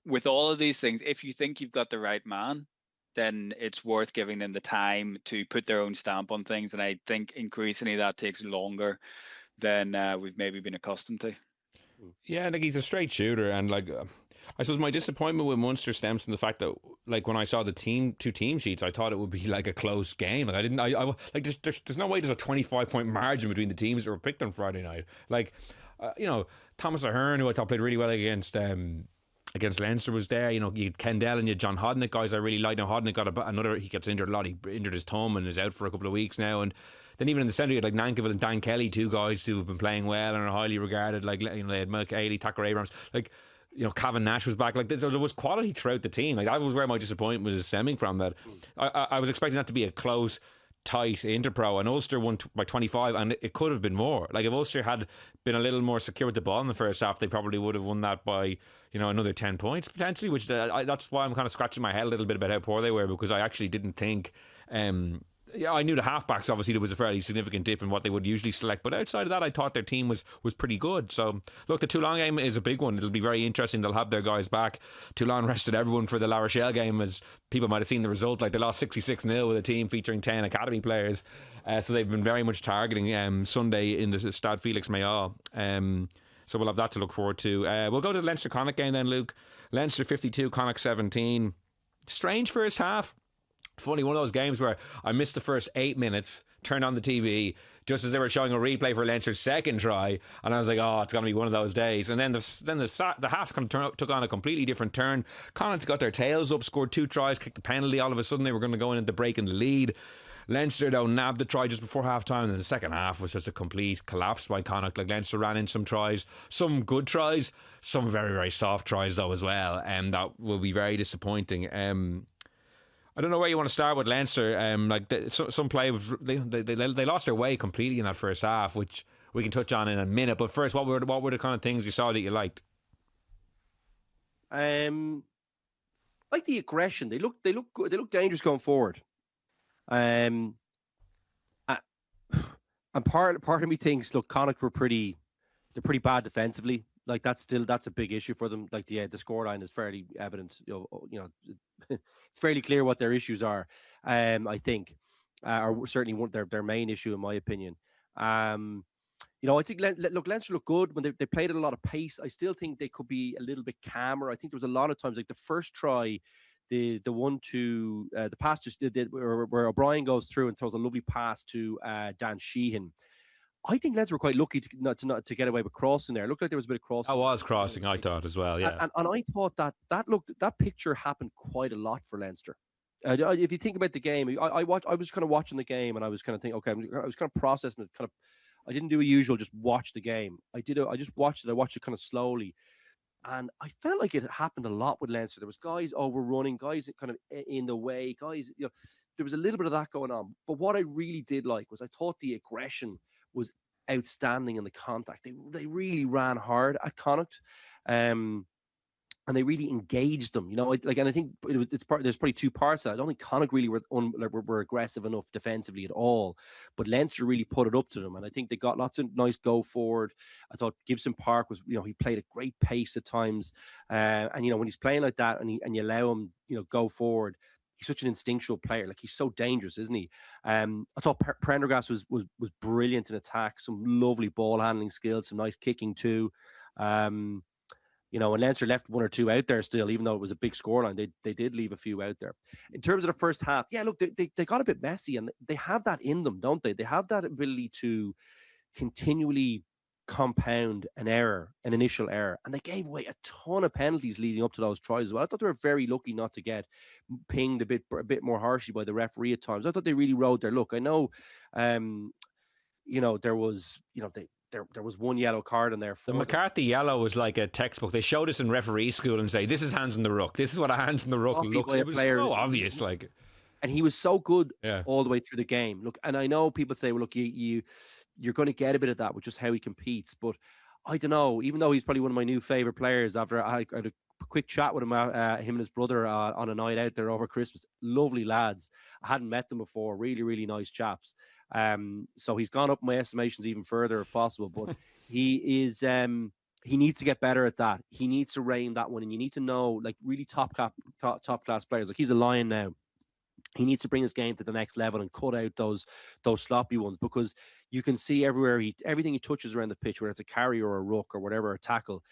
Speaker 3: with all of these things, if you think you've got the right man, then it's worth giving them the time to put their own stamp on things. And I think increasingly that takes longer than we've maybe been accustomed to.
Speaker 1: Yeah, like he's a straight shooter, and like I suppose my disappointment with Munster stems from the fact that like when I saw the two team sheets, I thought it would be like a close game. Like I didn't, I like there's no way there's a 25-point margin between the teams that were picked on Friday night. Like Thomas Ahern, who I thought played really well against Leinster, was there. You had Kendall and you had John Hodnick, guys I really liked. Now Hodnick got another, he gets injured a lot. He injured his thumb and is out for a couple of weeks now. And then even in the centre, you had like Nankerville and Dan Kelly, two guys who have been playing well and are highly regarded. Like they had Milk Ailey, Tucker Abrams. Like Cavan Nash was back. Like there was quality throughout the team. Like that was where my disappointment was stemming from. That I was expecting that to be a close, tight Interpro, and Ulster won by 25, and it could have been more. Like if Ulster had been a little more secure with the ball in the first half, they probably would have won that by another 10 points potentially, which that's why I'm kind of scratching my head a little bit about how poor they were, because I actually didn't think I knew the halfbacks, obviously there was a fairly significant dip in what they would usually select, but outside of that I thought their team was pretty good. So look, the Toulon game is a big one. It'll be very interesting. They'll have their guys back. Toulon rested everyone for the La Rochelle game, as people might have seen the result. Like they lost 66-0 with a team featuring 10 academy players, so they've been very much targeting Sunday in the Stade Félix Mayol. So we'll have that to look forward to. We'll go to the Leinster Connacht game then, Luke. Leinster 52, Connacht 17. Strange first half. Funny, one of those games where I missed the first 8 minutes, turned on the TV just as they were showing a replay for Leinster's second try, and I was like, oh, it's going to be one of those days. And then the half kind of took on a completely different turn. Connacht got their tails up, scored 2 tries, kicked the penalty. All of a sudden they were going to go into break in the lead. Leinster, though, nabbed the try just before half-time, and the second half was just a complete collapse by Connacht. Like Leinster ran in some tries, some good tries, some very, very soft tries, though, as well, and that will be very disappointing. I don't know where you want to start with Leinster. Some play they lost their way completely in that first half, which we can touch on in a minute. But first, what were the kind of things you saw that you liked?
Speaker 2: Like the aggression. They look good. They look dangerous going forward. And part of me thinks, look, Connacht they're pretty bad defensively. Like that's a big issue for them. Like the scoreline is fairly evident. It's fairly clear what their issues are. I think, or certainly their main issue, in my opinion. I think Leinster look good when they played at a lot of pace. I still think they could be a little bit calmer. I think there was a lot of times, like the first try, the one to the pass just did where O'Brien goes through and throws a lovely pass to Dan Sheehan. I think Leinster were quite lucky to get away with crossing there. It looked like there was a bit of crossing.
Speaker 1: I was crossing, I thought as well, yeah.
Speaker 2: And I thought that picture happened quite a lot for Leinster. If you think about the game, I was kind of watching the game and I was kind of thinking, okay, I was kind of processing it. I didn't do a usual just watch the game. I just watched it. I watched it kind of slowly, and I felt like it happened a lot with Leinster. There was guys overrunning, guys kind of in the way, guys. There was a little bit of that going on. But what I really did like was I thought the aggression was outstanding in the contact. They really ran hard at Connacht, and they really engaged them. And I think there's probably 2 parts to that. I don't think Connacht really were aggressive enough defensively at all, but Leinster really put it up to them, and I think they got lots of nice go forward. I thought Gibson Park was, he played at great pace at times, and when he's playing like that and you allow him, go forward. He's such an instinctual player. Like he's so dangerous, isn't he? I thought Prendergast was brilliant in attack. Some lovely ball handling skills, some nice kicking too. And Leinster left 1 or 2 out there still, even though it was a big scoreline. They did leave a few out there. In terms of the first half, yeah, look, they got a bit messy, and they have that in them, don't they? They have that ability to continually compound an initial error, and they gave away a ton of penalties leading up to those tries as well. I thought they were very lucky not to get pinged a bit more harshly by the referee at times. I thought they really rode their luck. I know, there was, there was 1 yellow card in there.
Speaker 1: The McCarthy yellow was like a textbook. They showed us in referee school and say, this is hands in the ruck. This is what a hands in the ruck looks like. It was so obvious. Like,
Speaker 2: and he was so good all the way through the game. Look, and I know people say, well, look, you're going to get a bit of that with just how he competes. But I don't know, even though he's probably one of my new favorite players, after I had a quick chat with him and his brother on a night out there over Christmas. Lovely lads. I hadn't met them before. Really, really nice chaps. So he's gone up my estimations even further if possible. But he is he needs to get better at that. He needs to rein that one, and you need to know, like, really top class players. Like, he's a Lion now. He needs to bring his game to the next level and cut out those sloppy ones, because you can see everywhere everything he touches around the pitch, whether it's a carry or a ruck or whatever, a tackle,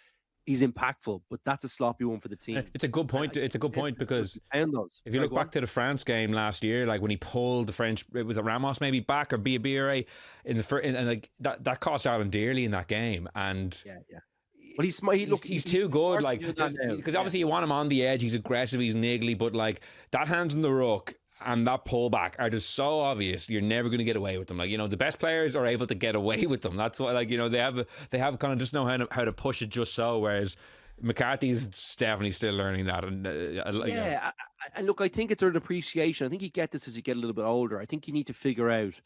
Speaker 2: he's impactful. But that's a sloppy one for the team.
Speaker 1: It's a good point. It's a good point, because if you look back to the France game last year, like when he pulled the French, it was a Ramos maybe back or Biabire in the first, and like that cost Ireland dearly in that game. And
Speaker 2: yeah. But he's
Speaker 1: too good, like, because obviously you want him on the edge. He's aggressive, he's niggly, but like that hands in the ruck and that pullback are just so obvious. You're never going to get away with them. Like, you know, the best players are able to get away with them. That's why, like, you know, they have kind of just know how to push it just so. Whereas McCarthy's definitely still learning that. And
Speaker 2: and look, I think it's an appreciation. I think you get this as you get a little bit older. I think you need to figure out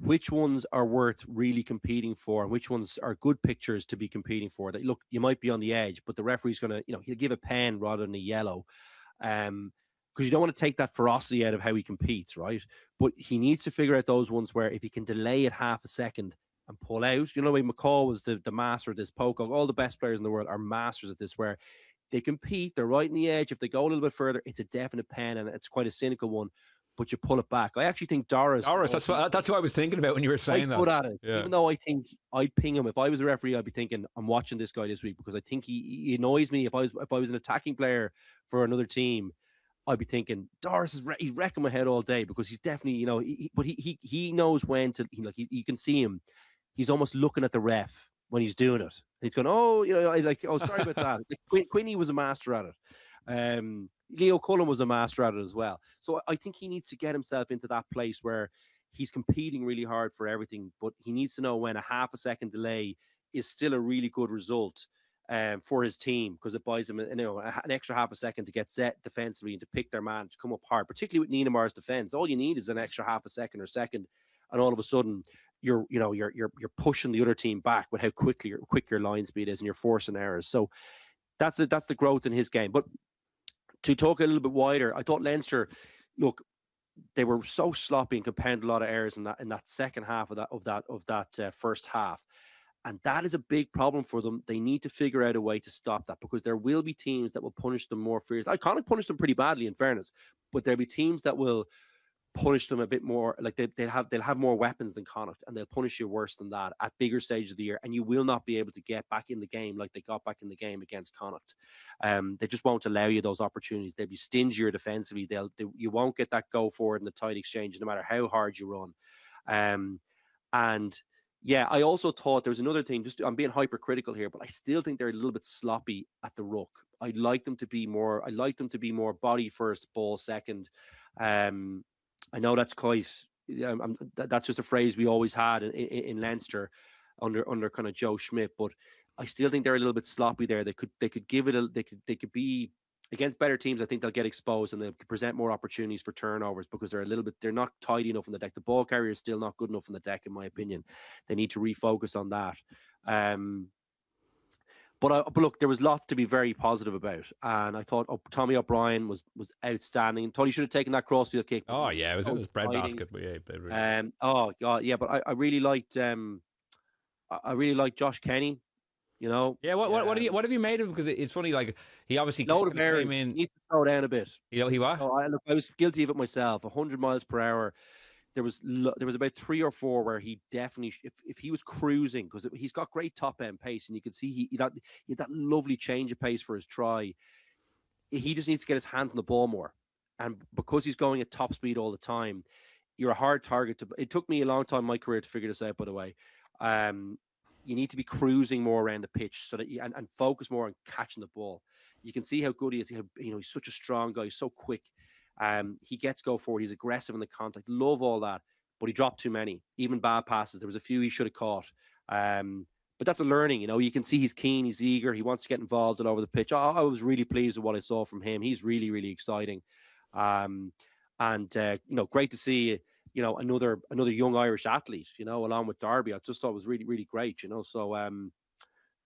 Speaker 2: which ones are worth really competing for, and which ones are good pictures to be competing for. That, look, you might be on the edge, but the referee's going to, you know, he'll give a pen rather than a yellow. Because you don't want to take that ferocity out of how he competes, right? But he needs to figure out those ones where if he can delay it half a second and pull out, you know, like McCall was the master of this. Pocock, all the best players in the world are masters at this, where they compete, they're right in the edge. If they go a little bit further, it's a definite pen, and it's quite a cynical one, but you pull it back. I actually think Doris,
Speaker 1: that's what I was thinking about when you were saying that.
Speaker 2: Good at it. Yeah. Even though I think I'd ping him if I was a referee, I'd be thinking, I'm watching this guy this week, because I think he annoys me. If I was an attacking player for another team, I'd be thinking, Doris he's wrecking my head all day, because he's definitely, you know, he knows when to, you can see him. He's almost looking at the ref when he's doing it. And he's going, oh, you know, sorry about that. Like, Quinny was a master at it. Leo Cullen was a master at it as well. So I think he needs to get himself into that place where he's competing really hard for everything, but he needs to know when a half a second delay is still a really good result for his team, because it buys them, you know, an extra half a second to get set defensively and to pick their man to come up hard. Particularly with Niedermayer's defense, all you need is an extra half a second or second, and all of a sudden you're pushing the other team back with how quick your line speed is, and you're forcing errors. So that's the growth in his game. But to talk a little bit wider, I thought Leinster, look, they were so sloppy and compounded a lot of errors in that second half of that first half. And that is a big problem for them. They need to figure out a way to stop that, because there will be teams that will punish them more fiercely. Connacht punished them pretty badly, in fairness, but there'll be teams that will punish them a bit more. Like they'll have more weapons than Connacht, and they'll punish you worse than that at bigger stages of the year. And you will not be able to get back in the game like they got back in the game against Connacht. They just won't allow you those opportunities. They'll be stingier defensively. You won't get that go forward in the tight exchange, no matter how hard you run. And yeah, I also thought there was another thing. Just, I'm being hypercritical here, but I still think they're a little bit sloppy at the ruck. I'd like them to be more body first, ball second. I know that's quite. That's just a phrase we always had in Leinster under kind of Joe Schmidt, but I still think they're a little bit sloppy there. They could give it they could be against better teams. I think they'll get exposed, and they'll present more opportunities for turnovers, because they're not tidy enough on the deck. The ball carrier is still not good enough on the deck, in my opinion. They need to refocus on that. But look, there was lots to be very positive about, and I thought Tommy O'Brien was outstanding. Thought he should have taken that crossfield kick.
Speaker 1: Oh yeah, it was in his bread basket. But yeah,
Speaker 2: really. Oh god, yeah. But I really liked Josh Kenny. You know,
Speaker 1: yeah. What have you made of him? Because it's funny, like he obviously came in.
Speaker 2: He needs to slow down a bit.
Speaker 1: You know, he what?
Speaker 2: So I was guilty of it myself. 100 miles per hour. There was about 3 or 4 where he definitely, if he was cruising, because he's got great top end pace, and you could see he had that lovely change of pace for his try. He just needs to get his hands on the ball more, and because he's going at top speed all the time, you're a hard target to. It took me a long time in my career to figure this out, by the way. You need to be cruising more around the pitch so that and focus more on catching the ball. You can see how good he is. He's such a strong guy. He's so quick. He gets go forward. He's aggressive in the contact. Love all that, but he dropped too many. Even bad passes. There was a few he should have caught. But that's a learning. You can see he's keen. He's eager. He wants to get involved all over the pitch. I was really pleased with what I saw from him. He's really, really exciting. Great to see. Another young Irish athlete. Along with Darby. I just thought it was really, really great. So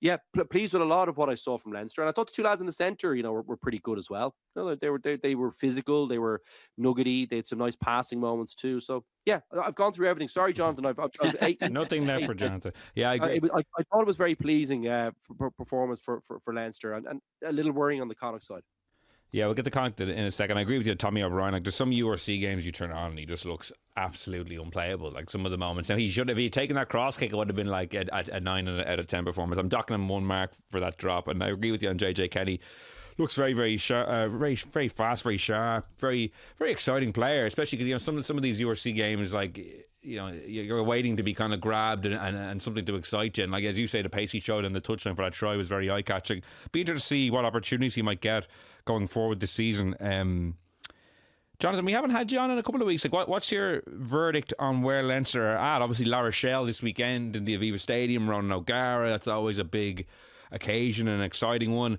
Speaker 2: Yeah, pleased with a lot of what I saw from Leinster, and I thought the two lads in the centre, were pretty good as well. They were physical, they were nuggety, they had some nice passing moments too. So yeah, I've gone through everything. Sorry, Jonathan, I've eight.
Speaker 1: Nothing left for Jonathan. Yeah, I agree.
Speaker 2: I thought it was very pleasing performance for Leinster, and a little worrying on the Connacht side.
Speaker 1: Yeah, we'll get to Connacht in a second. I agree with you, Tommy O'Brien. Like, there's some URC games you turn on and he just looks absolutely unplayable. Like some of the moments. Now, he should have, if he had taken that cross kick, it would have been like a 9 out of 10 performance. I'm docking him 1 mark for that drop. And I agree with you on JJ Kenny. Looks very, very sharp, very fast, very sharp, very, very exciting player. Especially because some of these URC games, like, you're waiting to be kind of grabbed and something to excite you. And like as you say, the pace he showed in the touchline for that try was very eye catching. Be interested to see what opportunities he might get going forward this season. Jonathan, we haven't had you on in a couple of weeks. Like, what's your verdict on where Leinster are at? Obviously, La Rochelle this weekend in the Aviva Stadium, Ronan O'Gara. That's always a big occasion and an exciting one.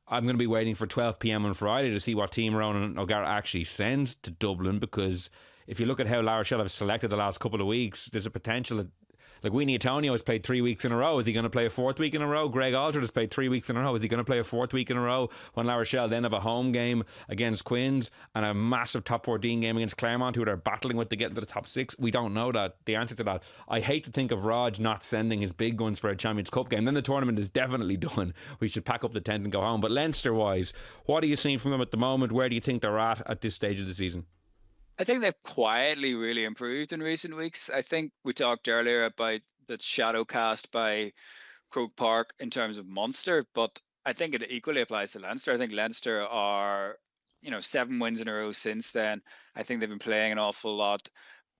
Speaker 1: I'm going to be waiting for 12 p.m. on Friday to see what team Ronan O'Gara actually sends to Dublin, because if you look at how La Rochelle have selected the last couple of weeks, there's a potential that, like, Winnie Antonio has played 3 weeks in a row. Is he going to play a 4th week in a row? Greg Aldred has played 3 weeks in a row. Is he going to play a 4th week in a row when La Rochelle then have a home game against Quins and a massive top 14 game against Clermont, who they're battling with to get into the top 6? We don't know the answer to that. I hate to think of Raj not sending his big guns for a Champions Cup game. Then the tournament is definitely done. We should pack up the tent and go home. But Leinster-wise, what are you seeing from them at the moment? Where do you think they're at this stage of the season?
Speaker 3: I think they've quietly really improved in recent weeks. I think we talked earlier about the shadow cast by Croke Park in terms of Munster, but I think it equally applies to Leinster. I think Leinster are, 7 wins in a row since then. I think they've been playing an awful lot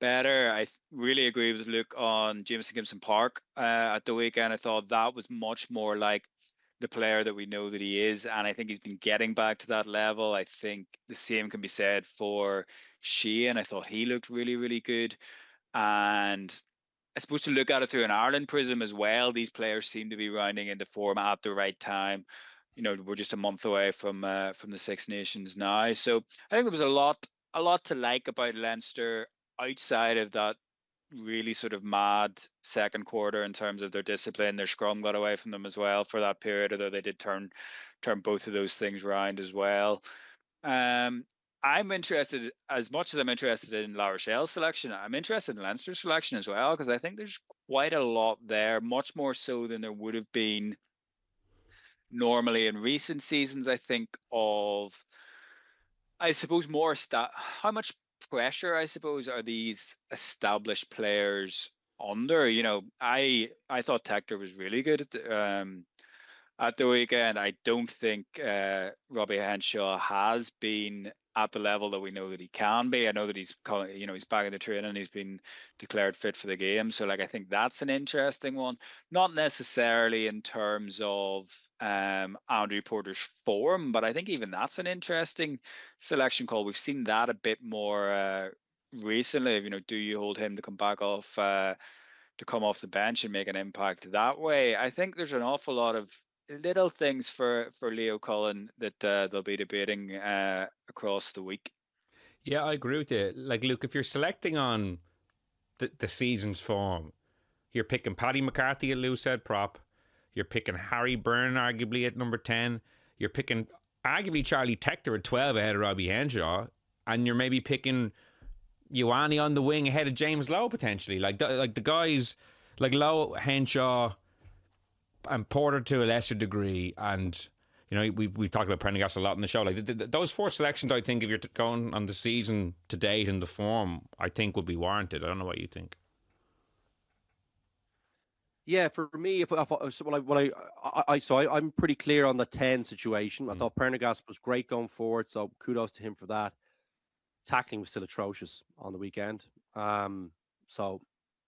Speaker 3: better. I really agree with Luke on Jameson Gibson Park at the weekend. I thought that was much more like the player that we know that he is, and I think he's been getting back to that level. I think the same can be said for Sheehan. I thought he looked really, really good. And I suppose to look at it through an Ireland prism as well, these players seem to be rounding into form at the right time. We're just a month away from the Six Nations now. So I think there was a lot to like about Leinster outside of that really sort of mad second quarter in terms of their discipline. Their scrum got away from them as well for that period, although they did turn both of those things around as well. I'm interested, as much as I'm interested in La Rochelle's selection, I'm interested in Leinster's selection as well, because I think there's quite a lot there, much more so than there would have been normally in recent seasons. I think I suppose how much pressure, I suppose, are these established players under? I thought Tector was really good at the weekend. I don't think Robbie Henshaw has been at the level that we know that he can be. I know that he's back in the training, he's been declared fit for the game. So I think that's an interesting one. Not necessarily in terms of Andrew Porter's form, but I think even that's an interesting selection call. We've seen that a bit more recently. Do you hold him to come back off to come off the bench and make an impact that way? I think there's an awful lot of little things for Leo Cullen that they'll be debating across the week.
Speaker 1: Yeah, I agree with you. Like, Luke, if you're selecting on the season's form, you're picking Paddy McCarthy at loose head prop. You're picking Harry Byrne, arguably, at number 10. You're picking, arguably, Charlie Tector at 12 ahead of Robbie Henshaw. And you're maybe picking Ioane on the wing ahead of James Lowe, potentially. Like the guys, like Lowe, Henshaw, and Porter to a lesser degree. And, we've talked about Prendergast a lot in the show. Like those 4 selections, I think, if you're going on the season to date in the form, I think would be warranted. I don't know what you think.
Speaker 2: Yeah, for me, I'm pretty clear on the 10 situation. I thought Prendergast was great going forward, so kudos to him for that. Tackling was still atrocious on the weekend, so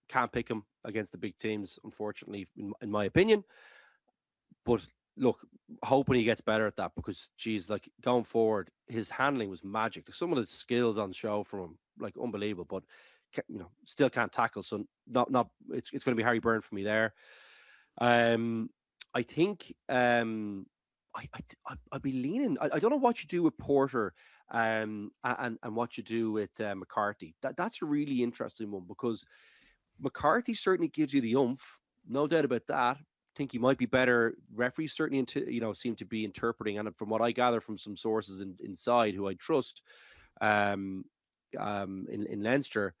Speaker 2: can't pick him against the big teams, unfortunately, in my opinion. But look, hoping he gets better at that, because, geez, like, going forward, his handling was magic. Some of the skills on show from him, like, unbelievable. But still can't tackle. So it's going to be Harry Byrne for me there. I think I'd be leaning. I don't know what you do with Porter and what you do with McCarthy. That's a really interesting one, because McCarthy certainly gives you the oomph, no doubt about that. think he might be better. Referees certainly, seem to be interpreting, and from what I gather from some sources inside who I trust, in Leinster,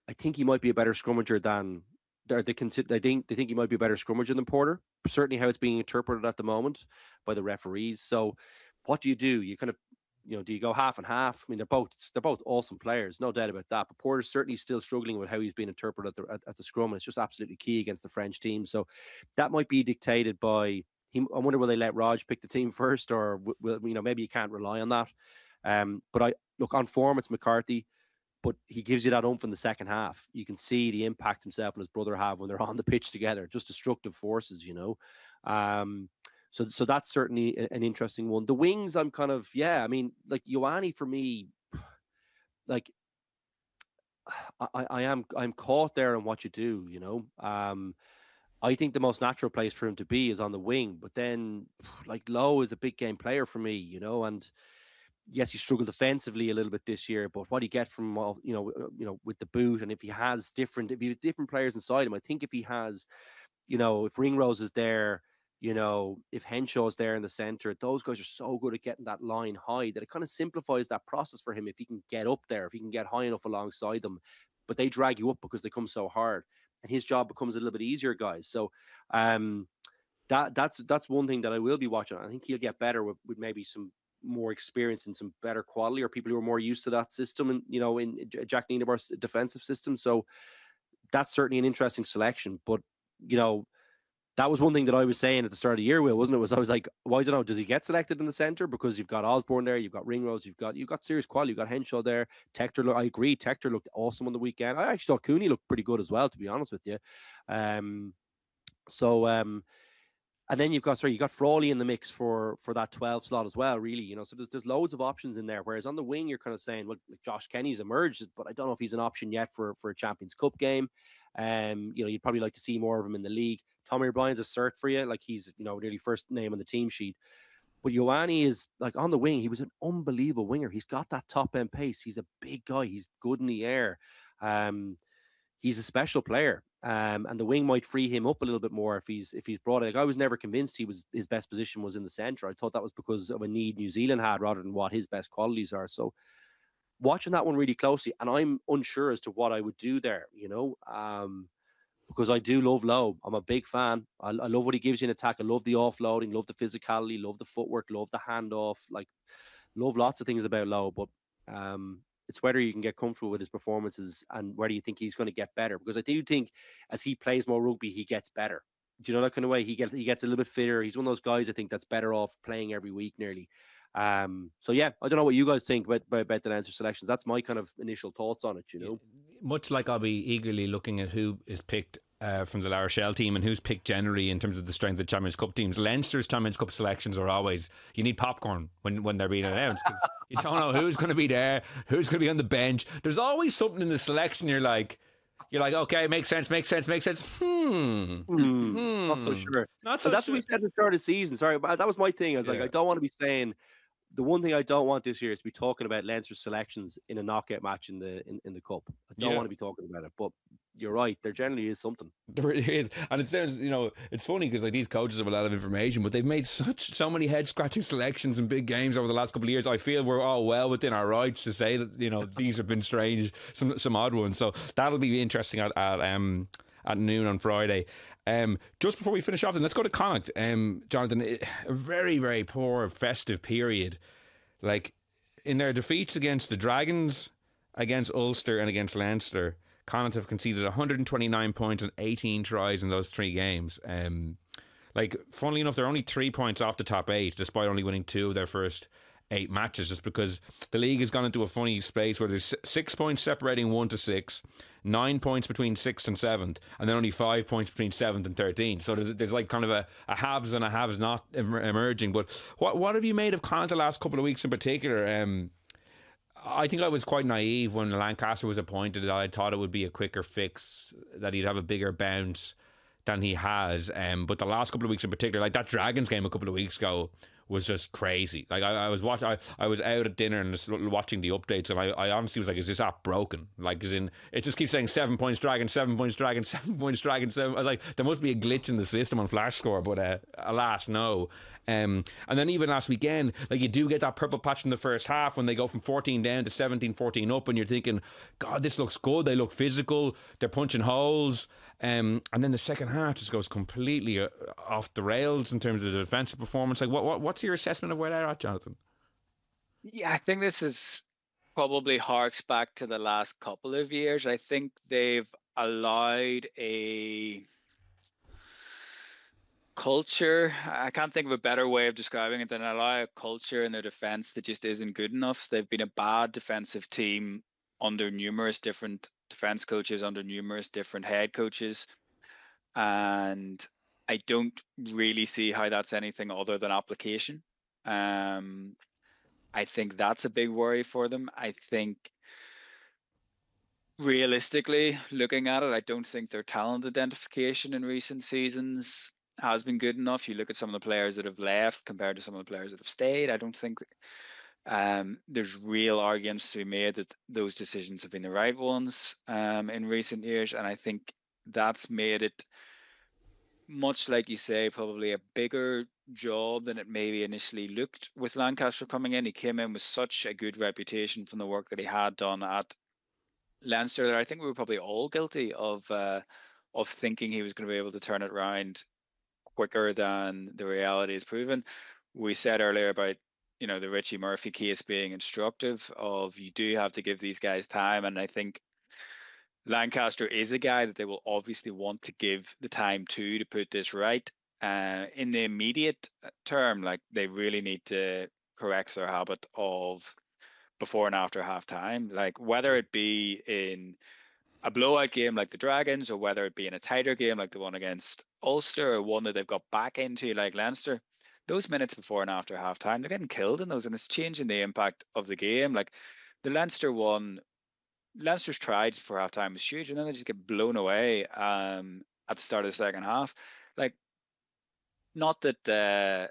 Speaker 2: I think he might be a better scrummager than they think he might be a better scrummager than Porter. Certainly, how it's being interpreted at the moment by the referees. So, what do? You kind of, do you go half and half? I mean, they're both awesome players, no doubt about that. But Porter's certainly still struggling with how he's been interpreted at the scrum, and it's just absolutely key against the French team. So, that might be dictated by him. I wonder, will they let Raj pick the team first, or will maybe you can't rely on that. But I look on form, it's McCarthy. But he gives you that oomph in the second half. You can see the impact himself and his brother have when they're on the pitch together, just destructive forces, So that's certainly an interesting one. The wings, I'm kind of, I mean, like Ioane for me, like I'm caught there on what you do, I think the most natural place for him to be is on the wing, but then like Lowe is a big game player for me, and yes, he struggled defensively a little bit this year, but what he get from with the boot, and if he has different players inside him, I think if he has, if Ringrose is there, if Henshaw's there in the center, those guys are so good at getting that line high that it kind of simplifies that process for him if he can get up there, if he can get high enough alongside them, but they drag you up because they come so hard, and his job becomes a little bit easier, guys. So, that's one thing that I will be watching. I think he'll get better with maybe some more experience and some better quality, or people who are more used to that system, and in Jack Nienaber's defensive system. So that's certainly an interesting selection. But that was one thing that I was saying at the start of the year, Will, wasn't it? I was like, well, I don't know, does he get selected in the centre? Because you've got Osborne there, you've got Ringrose, you've got serious quality, you've got Henshaw there. Tector, I agree, Tector looked awesome on the weekend. I actually thought Cooney looked pretty good as well, to be honest with you. And then you got Frawley in the mix for that 12 slot as well, really, so there's loads of options in there. Whereas on the wing, you're kind of saying, well, like Josh Kenny's emerged, but I don't know if he's an option yet for a Champions Cup game. You'd probably like to see more of him in the league. Tommy O'Brien's a cert for you, like he's nearly first name on the team sheet. But Ioane is like on the wing. He was an unbelievable winger. He's got that top end pace. He's a big guy. He's good in the air. He's a special player. And the wing might free him up a little bit more if he's brought it. Like, I was never convinced his best position was in the centre. I thought that was because of a need New Zealand had rather than what his best qualities are. So watching that one really closely, and I'm unsure as to what I would do there, because I do love Lowe. I'm a big fan. I love what he gives you in attack. I love the offloading, love the physicality, love the footwork, love the handoff, love lots of things about Lowe. But it's whether you can get comfortable with his performances and whether you think he's going to get better. Because I do think as he plays more rugby, he gets better. Do you know that kind of way? He gets a little bit fitter. He's one of those guys I think that's better off playing every week nearly. So yeah, I don't know what you guys think about the Leinster selections. That's my kind of initial thoughts on it,
Speaker 1: Much like I'll be eagerly looking at who is picked from the Rochelle team and who's picked generally in terms of the strength of the Champions Cup teams. Leinster's Champions Cup selections are always, you need popcorn when they're being announced, because you don't know who's going to be there, who's going to be on the bench. There's always something in the selection you're like, okay, makes sense.
Speaker 2: Not so sure. That's what we said at the start of the season. Sorry, but that was my thing. I was like, I don't want to be saying. The one thing I don't want this year is to be talking about Leinster selections in a knockout match in the cup. I don't want to be talking about it, but you're right. There generally is something.
Speaker 1: There really is, and it sounds, it's funny because like these coaches have a lot of information, but they've made so many head scratching selections in big games over the last couple of years. I feel we're all well within our rights to say that these have been strange, some odd ones. So that'll be interesting at noon on Friday. Just before we finish off, then let's go to Connacht. Jonathan, a very, very poor festive period. Like in their defeats against the Dragons, against Ulster, and against Leinster, Connacht have conceded 129 points and 18 tries in those three games. Funnily enough, they're only 3 points off the top eight, despite only winning 2 of their first 8 matches, just because the league has gone into a funny space where there's 6 points separating 1 to 6, 9 points between 6th and 7th, and then only 5 points between 7th and 13th. So there's like kind of a haves and a haves not emerging. But what have you made of Connacht the last couple of weeks in particular? I think I was quite naive when Lancaster was appointed. I thought it would be a quicker fix, that he'd have a bigger bounce than he has. But the last couple of weeks in particular, like that Dragons game a couple of weeks ago, was just crazy. Like I was I was out at dinner and just watching the updates, and I honestly was like, is this app broken? Like, as in, it just keeps saying 7 points Dragon, 7 points Dragon, 7 points Dragon. I was like, there must be a glitch in the system on Flash Score, but alas, no. And then even last weekend, like, you do get that purple patch in the first half when they go from 14 down to 17, 14 up, and you're thinking, God, this looks good. They look physical. They're punching holes. And then the second half just goes completely off the rails in terms of the defensive performance. Like, what's your assessment of where they're at, Jonathan?
Speaker 3: Yeah, I think this is probably harks back to the last couple of years. I think they've allowed a culture. I can't think of a better way of describing it than allow a culture in their defense that just isn't good enough. They've been a bad defensive team under numerous different defense coaches, under numerous different head coaches. And I don't really see how that's anything other than application. I think that's a big worry for them. I think realistically, looking at it, I don't think their talent identification in recent seasons has been good enough. You look at some of the players that have left compared to some of the players that have stayed. I don't think there's real arguments to be made that those decisions have been the right ones in recent years. And I think that's made it, much like you say, probably a bigger job than it maybe initially looked with Lancaster coming in. He came in with such a good reputation from the work that he had done at Leinster that I think we were probably all guilty of thinking he was going to be able to turn it around quicker than the reality is proven. We said earlier about, the Richie Murphy case being instructive of, you do have to give these guys time. And I think Lancaster is a guy that they will obviously want to give the time to put this right. In the immediate term, like, they really need to correct their habit of before and after half time. Like, whether it be in a blowout game like the Dragons, or whether it be in a tighter game like the one against Ulster, or one that they've got back into like Leinster, those minutes before and after half time, they're getting killed in those, and it's changing the impact of the game. Like, the Leinster one, Leinster's tried for half time was huge, and then they just get blown away at the start of the second half. Like, not that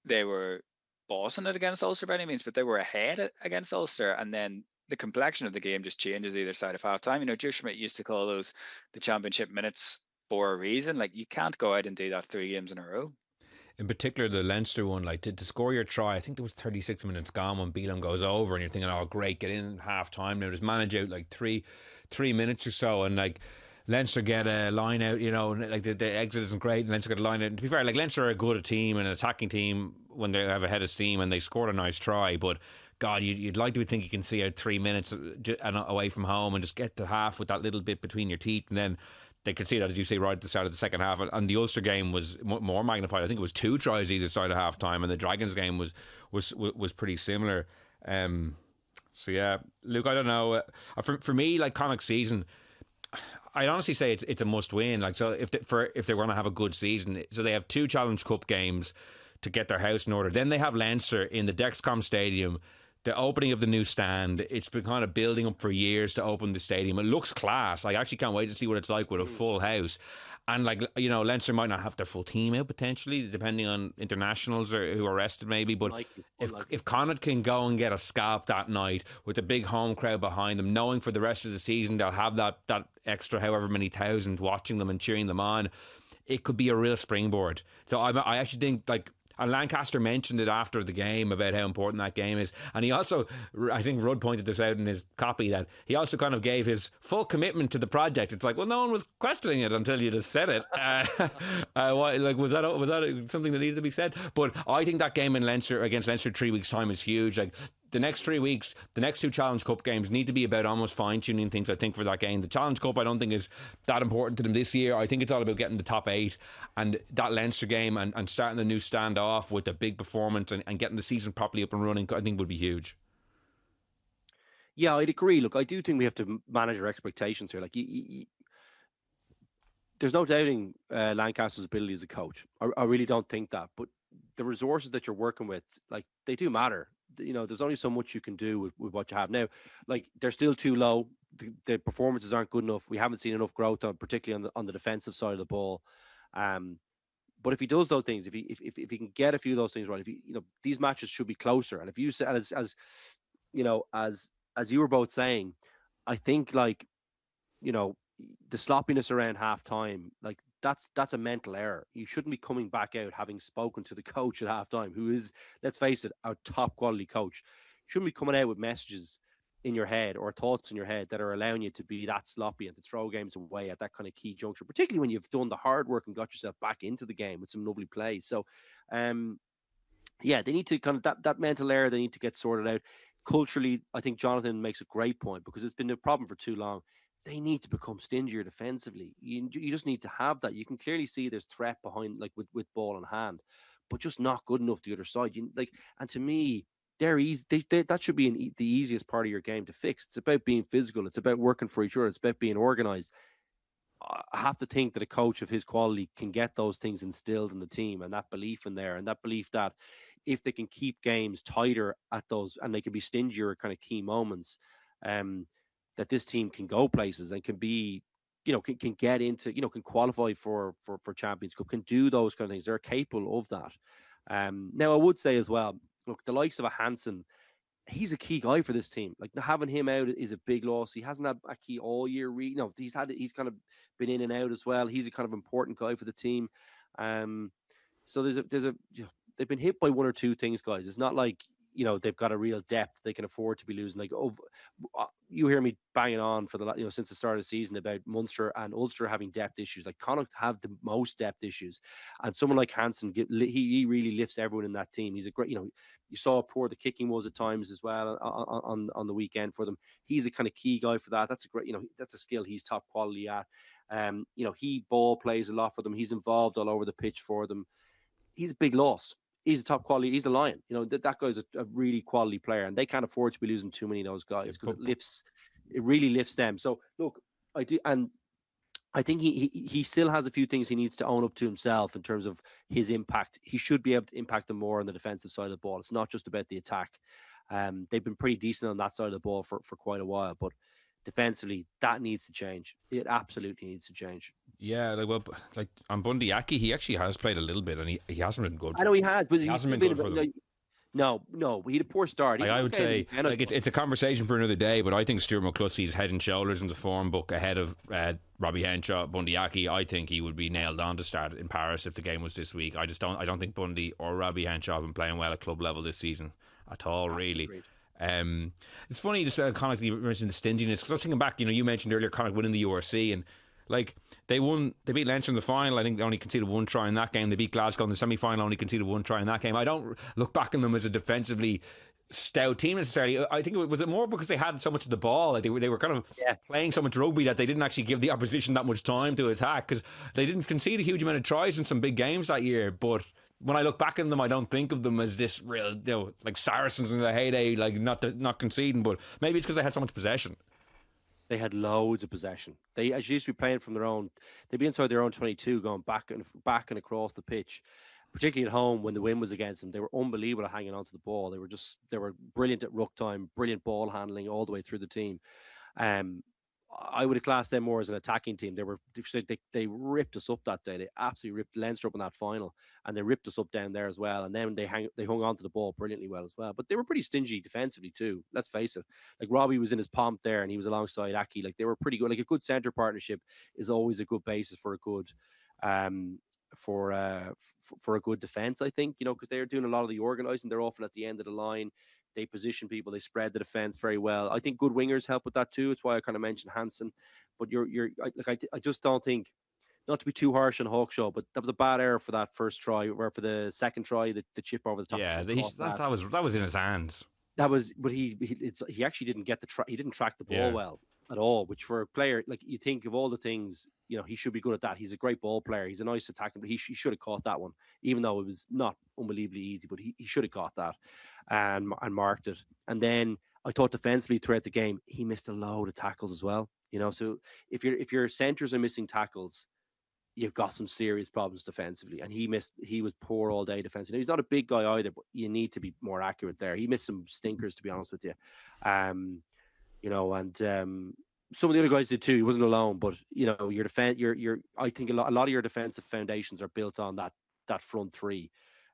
Speaker 3: they were bossing it against Ulster by any means, but they were ahead against Ulster, and then the complexion of the game just changes either side of half time. Joe Schmidt used to call those the championship minutes for a reason. Like, you can't go out and do that 3 games in a row.
Speaker 1: In particular, the Leinster one, like, to score your try, I think there was 36 minutes gone when Beelum goes over, and you're thinking, oh, great, get in half time now. Just manage out like three minutes or so, and like, Leinster get a line out, like the exit isn't great, and Leinster get a line out. And to be fair, like, Leinster are a good team, an attacking team when they have a head of steam, and they scored a nice try, but God, you'd like to think you can see out 3 minutes away from home and just get to half with that little bit between your teeth, and then they could see that, as you say, right at the start of the second half. And the Ulster game was more magnified. I think it was 2 tries either side of half time, and the Dragons game was pretty similar. So yeah, Luke, I don't know. For me, like, Connacht season, I'd honestly say it's a must win. Like, so if they're going to have a good season, so they have 2 Challenge Cup games to get their house in order. Then they have Leinster in the Dexcom Stadium. The opening of the new stand, it's been kind of building up for years to open the stadium. It looks class. I actually can't wait to see what it's like with a full house. And, like, Leinster might not have their full team out potentially, depending on internationals or who are rested maybe. But if Connacht can go and get a scalp that night with a big home crowd behind them, knowing for the rest of the season they'll have that extra however many thousand watching them and cheering them on, it could be a real springboard. So I actually think, like, and Lancaster mentioned it after the game about how important that game is. And he also, I think Rudd pointed this out in his copy, that he also kind of gave his full commitment to the project. It's like, well, no one was questioning it until you just said it. Was that something that needed to be said? But I think that game in Leinster against Leinster 3 weeks' time is huge. Like, the next 3 weeks, the next 2 Challenge Cup games need to be about almost fine-tuning things, I think, for that game. The Challenge Cup, I don't think, is that important to them this year. I think it's all about getting the top 8, and that Leinster game and starting the new stand off with a big performance and getting the season properly up and running, I think would be huge.
Speaker 2: Yeah, I'd agree. Look, I do think we have to manage our expectations here. Like, there's no doubting Lancaster's ability as a coach. I really don't think that. But the resources that you're working with, like, they do matter. There's only so much you can do with what you have now. Like, they're still too low. The performances aren't good enough. We haven't seen enough growth, particularly on the defensive side of the ball. But if he does those things, if he can get a few of those things right, if these matches should be closer. And if you said as as you were both saying, I think like the sloppiness around half time, like that's a mental error. You shouldn't be coming back out having spoken to the coach at half time, who is, let's face it, our top quality coach. You shouldn't be coming out with messages in your head or thoughts in your head that are allowing you to be that sloppy and to throw games away at that kind of key juncture, particularly when you've done the hard work and got yourself back into the game with some lovely play. So they need to kind of that mental error, they need to get sorted out. Culturally, I think Jonathan makes a great point, because it's been a problem for too long. They need to become stingier defensively. You just need to have that. You can clearly see there's threat behind, like with ball in hand, but just not good enough the other side. And to me, they're easy. That should be the easiest part of your game to fix. It's about being physical. It's about working for each other. It's about being organized. I have to think that a coach of his quality can get those things instilled in the team, and that belief in there, and that belief that if they can keep games tighter at those, and they can be stingier at kind of key moments, that this team can go places and can be, can get into, can qualify for Champions Cup, can do those kind of things. They're capable of that. Now, I would say as well, look, the likes of a Hansen, he's a key guy for this team. Like, having him out is a big loss. He hasn't had a key all year. He's kind of been in and out as well. He's a kind of important guy for the team. So they've been hit by one or two things, guys. It's not like, they've got a real depth they can afford to be losing. Like, you hear me banging on for since the start of the season about Munster and Ulster having depth issues. Like, Connacht have the most depth issues, and someone like Hansen, he really lifts everyone in that team. He's a great, you saw how poor the kicking was at times as well on the weekend for them. He's a kind of key guy for that. That's a great, that's a skill he's top quality at. He ball plays a lot for them. He's involved all over the pitch for them. He's a big loss. He's a top quality. He's a lion. That guy's a really quality player, and they can't afford to be losing too many of those guys, because it really lifts them. So look, I do, and I think he still has a few things he needs to own up to himself in terms of his impact. He should be able to impact them more on the defensive side of the ball. It's not just about the attack. They've been pretty decent on that side of the ball for quite a while, but defensively, that needs to change. It absolutely needs to change.
Speaker 1: Yeah, like on Bundy Aki, he actually has played a little bit, and he hasn't been good.
Speaker 2: I know he has, but
Speaker 1: he hasn't been good for them.
Speaker 2: No, he had a poor start.
Speaker 1: I would say it's a conversation for another day, but I think Stuart McCluskey's head and shoulders in the form book ahead of Robbie Henshaw, Bundy Aki. I think he would be nailed on to start in Paris if the game was this week. I don't think Bundy or Robbie Henshaw have been playing well at club level this season at all, really. Agreed. It's funny just Connacht, you mentioned the stinginess, because I was thinking back, you mentioned earlier Connacht winning the URC, and like they beat Leinster in the final. I think they only conceded one try in that game. They beat Glasgow in the semi-final, only conceded one try in that game. I don't look back on them as a defensively stout team necessarily. I think it was more because they had so much of the ball. Like they were kind of playing so much rugby that they didn't actually give the opposition that much time to attack, because they didn't concede a huge amount of tries in some big games that year. But when I look back on them, I don't think of them as this real, like Saracens in their heyday, like not conceding. But maybe it's because they had so much possession.
Speaker 2: They had loads of possession. They actually used to be playing from they'd be inside their own 22, going back and across the pitch, particularly at home when the wind was against them. They were unbelievable at hanging onto the ball. They were brilliant at ruck time, brilliant ball handling all the way through the team. I would have classed them more as an attacking team. They ripped us up that day. They absolutely ripped Leinster up in that final, and they ripped us up down there as well. And then they hung on to the ball brilliantly well as well. But they were pretty stingy defensively too. Let's face it. Like, Robbie was in his pomp there, and he was alongside Aki. Like, they were pretty good. Like, a good centre partnership is always a good basis for a good for a good defense, I think, because they're doing a lot of the organising. They're often at the end of the line. They position people. They spread the defense very well. I think good wingers help with that too. It's why I kind of mentioned Hansen. But I just don't think, not to be too harsh on Hawkshaw, but that was a bad error for that first try, or for the second try, the chip over the top.
Speaker 1: Yeah, that was in his hands.
Speaker 2: But he actually didn't get he didn't track the ball well at all. Which, for a player, like, you think of all the things, he should be good at that. He's a great ball player. He's a nice attacking, but he should have caught that one, even though it was not unbelievably easy. But he should have caught that and marked it. And then I thought defensively throughout the game, he missed a load of tackles as well. So if your centers are missing tackles, you've got some serious problems defensively. And he was poor all day defensively. He's not a big guy either, but you need to be more accurate there. He missed some stinkers, to be honest with you. And some of the other guys did too. He wasn't alone, but your defense, I think a lot of your defensive foundations are built on that that front three,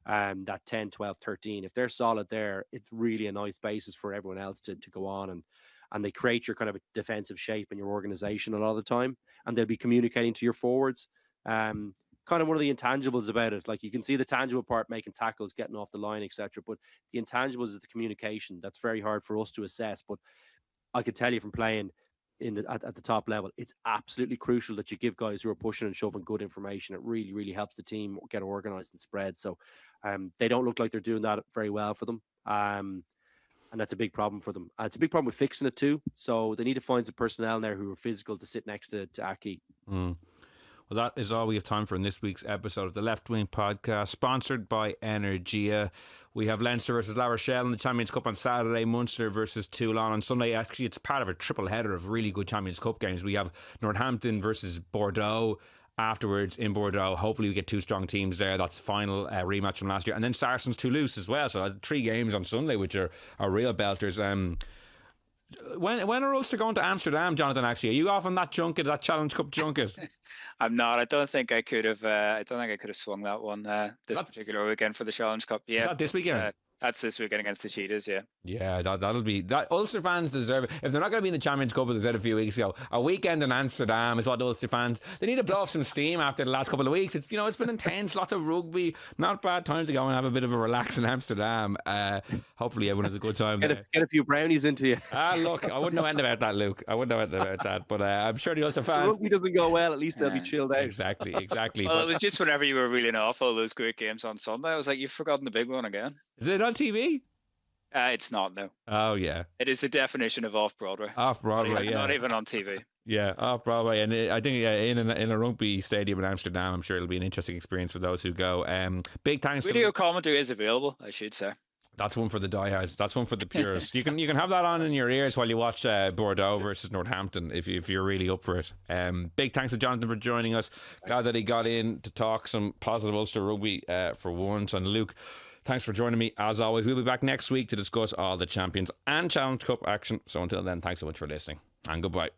Speaker 2: that 10, 12, 13. If they're solid there, it's really a nice basis for everyone else to go on, and they create your kind of defensive shape in your organization a lot of the time, and they'll be communicating to your forwards. Kind of one of the intangibles about it. Like, you can see the tangible part, making tackles, getting off the line, etc. But the intangibles is the communication. That's very hard for us to assess. But I could tell you from playing at the top level, it's absolutely crucial that you give guys who are pushing and shoving good information. It really, really helps the team get organized and spread. So they don't look like they're doing that very well for them. And that's a big problem for them. It's a big problem with fixing it too. So they need to find some personnel in there who are physical to sit next to Aki.
Speaker 1: Well, that is all we have time for in this week's episode of the Left Wing Podcast, sponsored by Energia. We have Leinster versus La Rochelle in the Champions Cup on Saturday, Munster versus Toulon on Sunday. Actually, it's part of a triple header of really good Champions Cup games. We have Northampton versus Bordeaux afterwards in Bordeaux. Hopefully we get two strong teams there. That's the final rematch from last year. And then Saracens Toulouse as well. So 3 games on Sunday, which are real belters. When are Ulster going to Amsterdam, Jonathan? Actually, are you off on that junket, that Challenge Cup junket?
Speaker 3: I'm not. I don't think I could have. I don't think I could have swung that one this particular weekend for the Challenge Cup. Yeah,
Speaker 1: is that this weekend?
Speaker 3: That's this weekend against the Cheetahs, yeah.
Speaker 1: Yeah, that'll be... that. Ulster fans deserve it. If they're not going to be in the Champions Cup, as I said a few weeks ago, a weekend in Amsterdam is what Ulster fans... They need to blow off some steam after the last couple of weeks. It's, it's been intense, lots of rugby. Not bad time to go and have a bit of a relax in Amsterdam. Hopefully everyone has a good time there.
Speaker 2: Get a few brownies into you.
Speaker 1: Look, I wouldn't know anything about that, Luke. I wouldn't know anything about that. But I'm sure the Ulster fans...
Speaker 2: Rugby doesn't go well, at least they'll be chilled out.
Speaker 1: Exactly.
Speaker 3: Well, it was just whenever you were reeling off all those great games on Sunday, I was like, you've forgotten the big one again.
Speaker 1: Is it on TV?
Speaker 3: It's not, no.
Speaker 1: Oh, yeah.
Speaker 3: It is the definition of off-Broadway.
Speaker 1: Off-Broadway,
Speaker 3: Not even on TV.
Speaker 1: Yeah, off-Broadway. And I think in a rugby stadium in Amsterdam, I'm sure it'll be an interesting experience for those who go. Big thanks
Speaker 3: Video commentary is available, I should say.
Speaker 1: That's one for the diehards. That's one for the purists. You can have that on in your ears while you watch Bordeaux versus Northampton if you're really up for it. Big thanks to Jonathan for joining us. Glad that he got in to talk some positive Ulster rugby for once. And Luke, thanks for joining me. As always, we'll be back next week to discuss all the Champions and Challenge Cup action. So until then, thanks so much for listening, and goodbye.